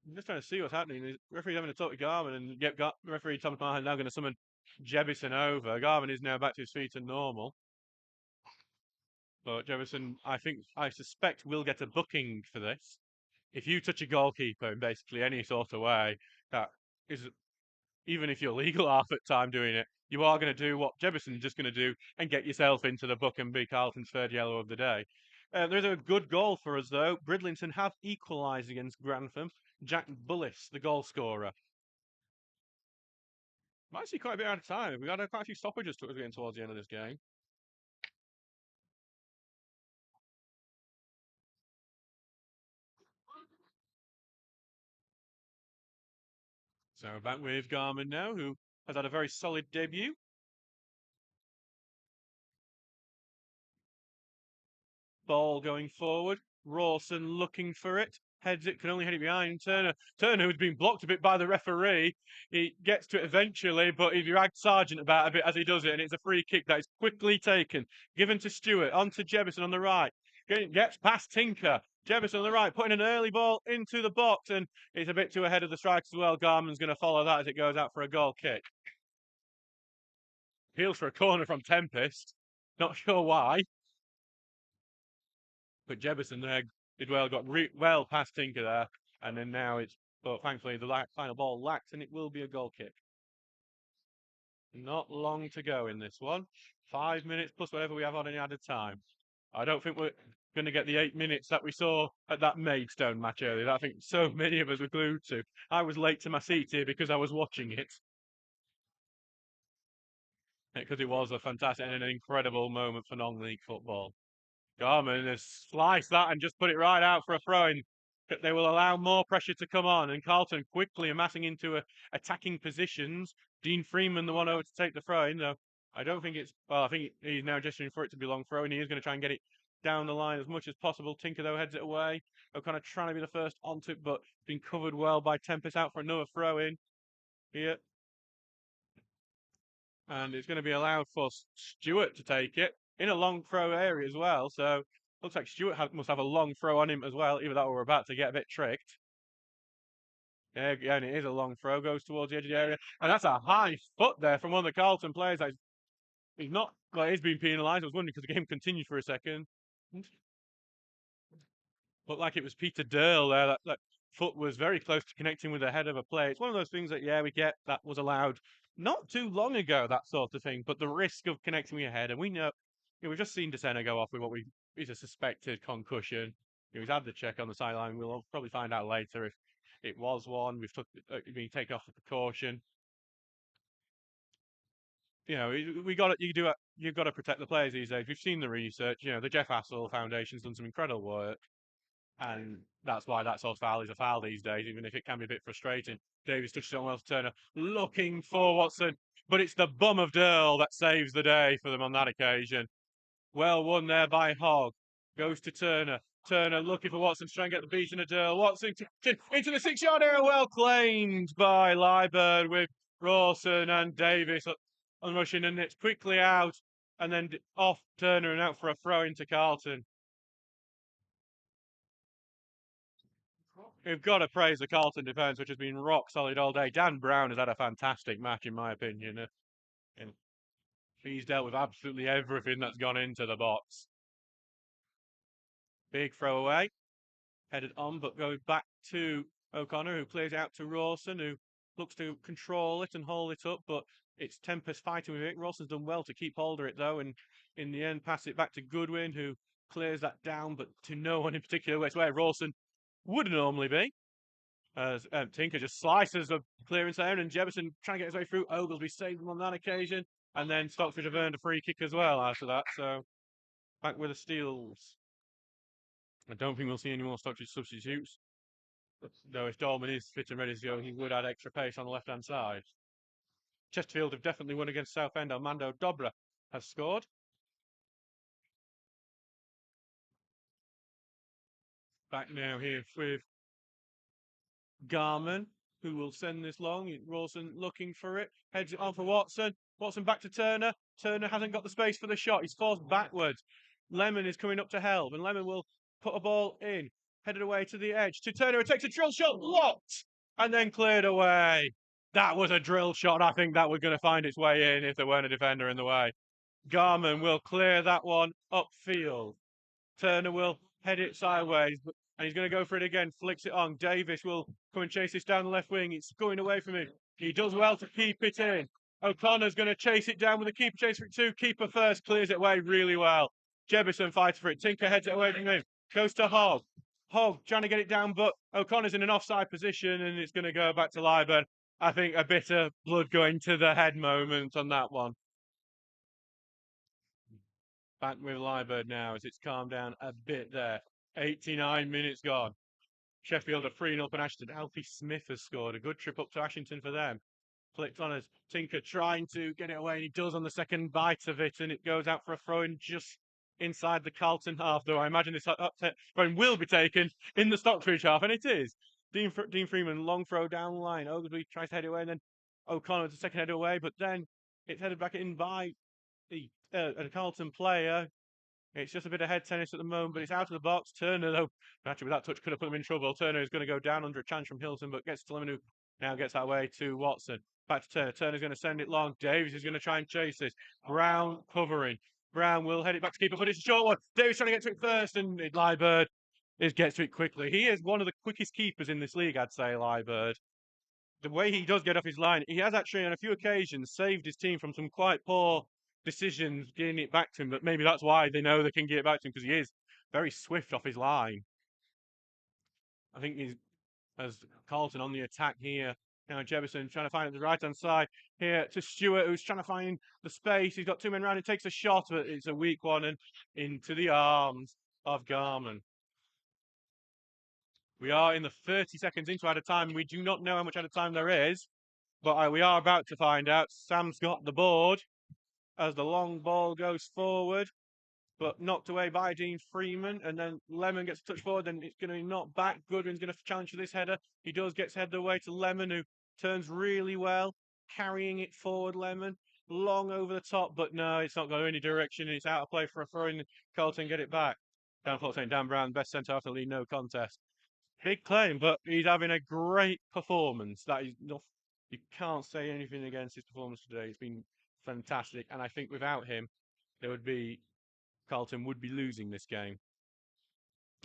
I'm just trying to see what's happening. The referee's having a talk to Garman, and referee Thomas Mahan now going to summon Jebison over. Garman is now back to his feet and normal. But Jefferson, I suspect, will get a booking for this. If you touch a goalkeeper in basically any sort of way, that is, even if you're legal half at time doing it, you are going to do what Jefferson's just going to do and get yourself into the book and be Carlton's third yellow of the day. There's a good goal for us, though. Bridlington have equalised against Grantham. Jack Bullis, the goal scorer. Might see quite a bit out of time. We've got quite a few stoppages getting towards the end of this game. So back with Garman now, who has had a very solid debut. Ball going forward. Rawson looking for it. Heads it, can only head it behind Turner. Turner, who's been blocked a bit by the referee, he gets to it eventually, but he dragged Sargent about a bit as he does it, and it's a free kick that is quickly taken. Given to Stewart, on to Jebison on the right. Gets past Tinker. Jebison on the right, putting an early ball into the box, and it's a bit too ahead of the strikers as well. Garman's going to follow that as it goes out for a goal kick. Heels for a corner from Tempest. Not sure why. But Jebison there did well, got well past Tinker there, and then now it's. But thankfully, the final ball lacked, and it will be a goal kick. Not long to go in this one. 5 minutes plus whatever we have on any added time. I don't think we're going to get the 8 minutes that we saw at that Maidstone match earlier. That I think so many of us were glued to. I was late to my seat here because I was watching it. Because it was a fantastic and an incredible moment for non-league football. Garman has sliced that and just put it right out for a throw-in. They will allow more pressure to come on, and Carlton quickly amassing into attacking positions. Dean Freeman, the one over to take the throw-in, though. I don't think it's. Well, I think he's now gesturing for it to be long throw, and he is going to try and get it down the line as much as possible. Tinker, though, heads it away. O'Connor trying to be the first onto it, but being covered well by Tempest out for another throw-in here. And it's going to be allowed for Stewart to take it in a long throw area as well. So looks like Stewart must have a long throw on him as well. Either that or we're about to get a bit tricked. Yeah, and it is a long throw, goes towards the edge of the area. And that's a high foot there from one of the Carlton players. He's not, well, he's been penalised. I was wondering because the game continued for a second. Looked like it was Peter Durl there. That foot was very close to connecting with the head of a player. It's one of those things that, yeah, we get that was allowed not too long ago, that sort of thing. But the risk of connecting with your head, and we know, we've just seen Desena go off with what is a suspected concussion. He's had the check on the sideline. We'll probably find out later if it was one. We've been taken off the precaution. You know, you've got to protect the players these days. We've seen the research. You know, the Jeff Hassel Foundation's done some incredible work. And that's why that sort of foul is a foul these days, even if it can be a bit frustrating. Davis touches on well to Turner, looking for Watson, but it's the bum of Durl that saves the day for them on that occasion. Well won there by Hogg. Goes to Turner. Turner looking for Watson to try and get the beat in a Durl. Watson into the 6-yard area. Well claimed by Liebert with Rawson and Davis on rushing, and it's quickly out and then off Turner and out for a throw into Carlton. We've got to praise the Carlton defence, which has been rock solid all day. Dan Brown has had a fantastic match, in my opinion. And he's dealt with absolutely everything that's gone into the box. Big throwaway. Headed on, but goes back to O'Connor, who plays out to Rawson, who looks to control it and hold it up, but it's Tempest fighting with it. Rawson's done well to keep hold of it, though, and in the end, pass it back to Goodwin, who clears that down, but to no one in particular. It's where Rawson would normally be. As Tinker just slices the clearance there, and Jebison trying to get his way through. Oglesby saved him on that occasion, and then Stocksbridge have earned a free kick as well after that. So back with the Steels. I don't think we'll see any more Stocksbridge substitutes. Though if Dolman is fit and ready to go, he would add extra pace on the left-hand side. Chesterfield have definitely won against Southend. Armando Dobra has scored. Back now here with Garman, who will send this long. Rawson looking for it. Heads it on for Watson. Watson back to Turner. Turner hasn't got the space for the shot. He's forced backwards. Lemon is coming up to help, and Lemon will put a ball in. Headed away to the edge. To Turner, who takes a drill shot. Blocked! And then cleared away. That was a drill shot. I think that was going to find its way in if there weren't a defender in the way. Garman will clear that one upfield. Turner will head it sideways, and he's going to go for it again. Flicks it on. Davis will come and chase this down the left wing. It's going away from him. He does well to keep it in. O'Connor's going to chase it down with the keeper chase for it too. Keeper first, clears it away really well. Jebison fights for it. Tinker heads it away from him. Goes to Hogg. Hogg trying to get it down, but O'Connor's in an offside position, and it's going to go back to Liebert. I think a bit of blood going to the head moment on that one. Back with Liebert now as it's calmed down a bit there. 89 minutes gone. Sheffield are 3-0 up on Ashton. Alfie Smith has scored. A good trip up to Ashington for them. Flicked on as Tinker trying to get it away, and he does on the second bite of it, and it goes out for a throw in just inside the Carlton half, though I imagine this upset phone will be taken in the Stocksbridge half, and it is. Dean Freeman, long throw down the line. Oglesby tries to head it away, and then O'Connor with the second head away, but then it's headed back in by a Carlton player. It's just a bit of head tennis at the moment, but it's out of the box. Turner, though, actually with that touch, could have put him in trouble. Turner is going to go down under a chance from Hilton, but gets to Lemon, who now gets that way to Watson. Back to Turner. Turner's going to send it long. Davies is going to try and chase this. Brown covering. Brown will head it back to keeper, but it's a short one. Davies trying to get to it first, and Liebird gets to it quickly. He is one of the quickest keepers in this league, I'd say, Liebird. The way he does get off his line, he has actually on a few occasions saved his team from some quite poor decisions getting it back to him, but maybe that's why they know they can get it back to him because he is very swift off his line. I think he's as Carlton on the attack here. Now Jefferson trying to find it the right hand side here to Stewart, who's trying to find the space. He's got two men round and takes a shot, but it's a weak one and into the arms of Garman. We are in the 30 seconds into added time. We do not know how much added time there is, but we are about to find out. Sam's got the board as the long ball goes forward, but knocked away by Dean Freeman, and then Lemon gets a touch forward, and it's going to be knocked back. Goodwin's going to challenge for this header. He does get headed away to Lemon, who turns really well, carrying it forward, Lemon. Long over the top, but no, it's not going any direction. It's out of play for a throw in. Carlton get it back. Dan Fox saying Dan Brown, best centre after the lead, no contest. Big claim, but he's having a great performance. That is not, you can't say anything against his performance today. It's been fantastic, and I think without him, Carlton would be losing this game.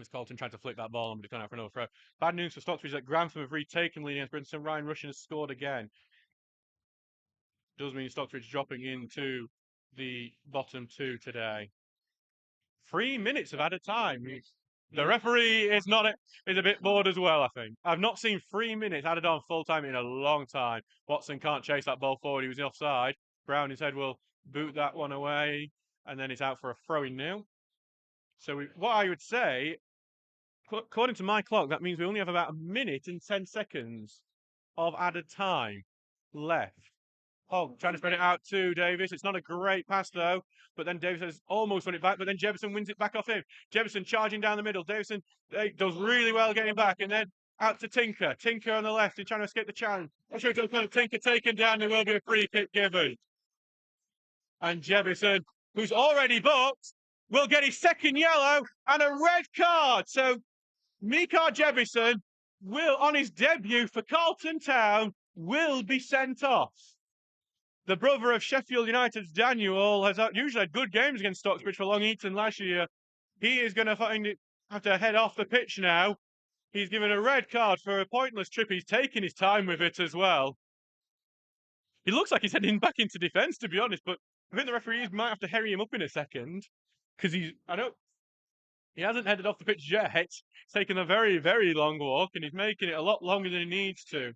As Carlton tried to flick that ball and but it gone out for another throw. Bad news for Stocksbridge that Grantham have retaken leading against Brinton. Ryan Rushing has scored again. Does mean Stocksbridge dropping into the bottom two today. 3 minutes of added time. The referee is a bit bored as well, I think. I've not seen 3 minutes added on full time in a long time. Watson can't chase that ball forward. He was offside. Brown instead will boot that one away, and then it's out for a throw-in now. So what I would say, according to my clock, that means we only have about 1 minute and 10 seconds of added time left. Oh, trying to spread it out to Davis. It's not a great pass, though. But then Davis has almost won it back. But then Jefferson wins it back off him. Jefferson charging down the middle. Davison does really well getting back. And then out to Tinker. Tinker on the left. He's trying to escape the challenge. I'm sure Tinker taken down. There will be a free kick given. And Jefferson, who's already booked, will get his second yellow and a red card. So Mika Jefferson will, on his debut for Carlton Town, will be sent off. The brother of Sheffield United's Daniel has usually had good games against Stocksbridge for Long Eaton last year. He is going to have to head off the pitch now. He's given a red card for a pointless trip. He's taking his time with it as well. He looks like he's heading back into defence, to be honest, but I think the referees might have to hurry him up in a second because he hasn't headed off the pitch yet. He's taken a very, very long walk and he's making it a lot longer than he needs to.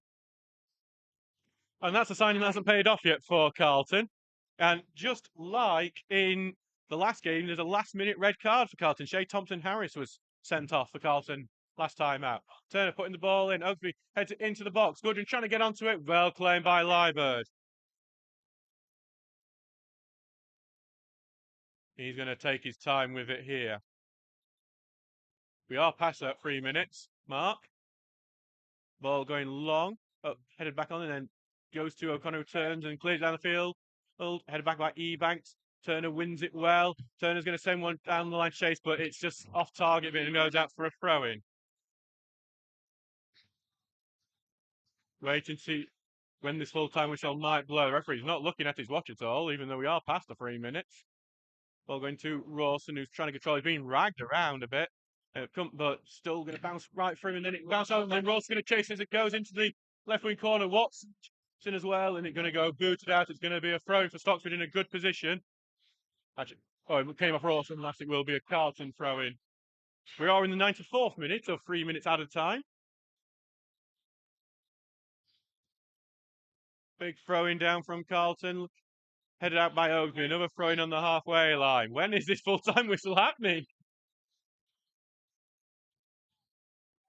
And that's a sign that hasn't paid off yet for Carlton. And just like in the last game, there's a last-minute red card for Carlton. Shea Thompson-Harris was sent off for Carlton last time out. Turner putting the ball in. Oaksby heads it into the box. Goodwin trying to get onto it. Well claimed by Liebird. He's going to take his time with it here. We are past that 3 minutes mark. Ball going long. Headed back on and then goes to O'Connor, who turns and clears down the field. Headed back by Ebanks. Turner wins it well. Turner's going to send one down the line chase, but it's just off target and goes out for a throw-in. Wait and see when this full-time whistle might blow. The referee's not looking at his watch at all, even though we are past the 3 minutes. Ball going to Rawson, who's trying to control. He's being ragged around a bit, but still going to bounce right through, and then it bounces out, and then Rawson's going to chase as it goes into the left-wing corner. Watson as well, and it's going to go booted out. It's going to be a throw for Stocksbridge in a good position. Actually, it came off Rawson. Last it will be a Carlton throw-in. We are in the 94th minute, so 3 minutes out of time. Big throw-in down from Carlton, headed out by Oaksby. Another throw-in on the halfway line. When is this full-time whistle happening?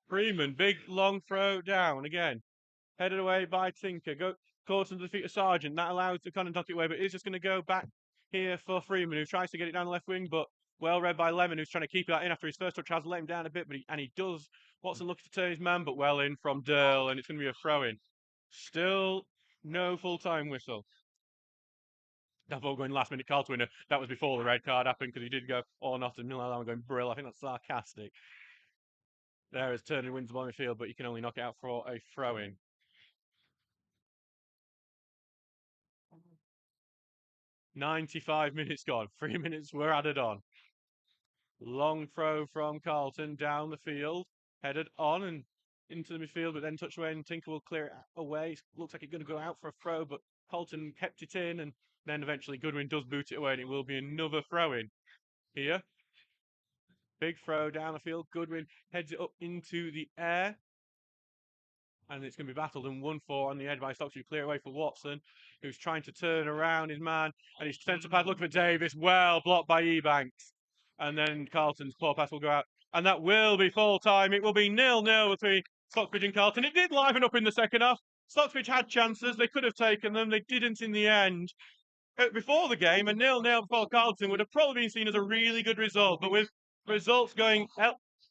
Freeman, big long throw down again. Headed away by Tinker. Caught under the feet of Sargent. That allows the Conan tuck it away, but it's just going to go back here for Freeman, who tries to get it down the left wing, but Well read by Lemon, who's trying to keep that in after his first touch has let him down a bit, but he does. Watson looking to turn his man, but well in from Durl, and it's going to be a throw in. Still no full time whistle. That ball going last minute Carlton winner. That was before the red card happened because he did go or not, and I'm going Brill. I think that's sarcastic. There is Turner wins the ball in the field, but you can only knock it out for a throw in. 95 minutes gone. 3 minutes were added on. Long throw from Carlton down the field, headed on and into the midfield, but then touched away and Tinker will clear it away. Looks like it's going to go out for a throw, but Carlton kept it in, and then eventually Goodwin does boot it away, and it will be another throw in here. Big throw down the field. Goodwin heads it up into the air, and it's going to be battled and won for on the edge by Stocksbridge. Clear away for Watson, who's trying to turn around his man, and his centre pad looking for Davis. Well blocked by Ebanks. And then Carlton's claw pass will go out. And that will be full time. It will be 0-0 between Stocksbridge and Carlton. It did liven up in the second half. Stocksbridge had chances. They could have taken them. They didn't in the end. Before the game, a 0-0 before Carlton would have probably been seen as a really good result. But with results going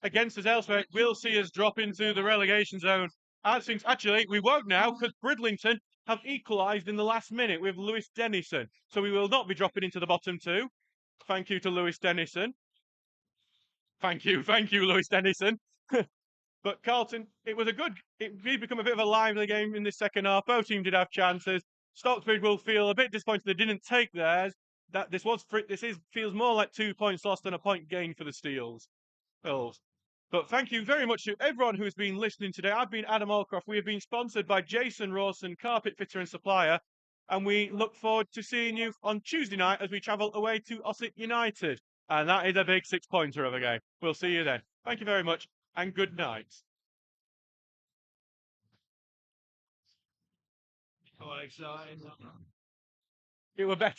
against us elsewhere, we'll see us drop into the relegation zone. I think actually we won't now because Bridlington have equalised in the last minute with Lewis Dennison. So we will not be dropping into the bottom two. Thank you to Lewis Dennison. Thank you, Lewis Dennison. But Carlton, it did become a bit of a lively game in this second half. Both teams did have chances. Stocksbridge will feel a bit disappointed they didn't take theirs. That feels more like 2 points lost than a point gained for the Steels. But thank you very much to everyone who has been listening today. I've been Adam Allcroft. We have been sponsored by Jason Rawson, carpet fitter and supplier. And we look forward to seeing you on Tuesday night as we travel away to Ossett United. And that is a big 6-pointer of a game. We'll see you then. Thank you very much and good night. Oh, exciting. It were better.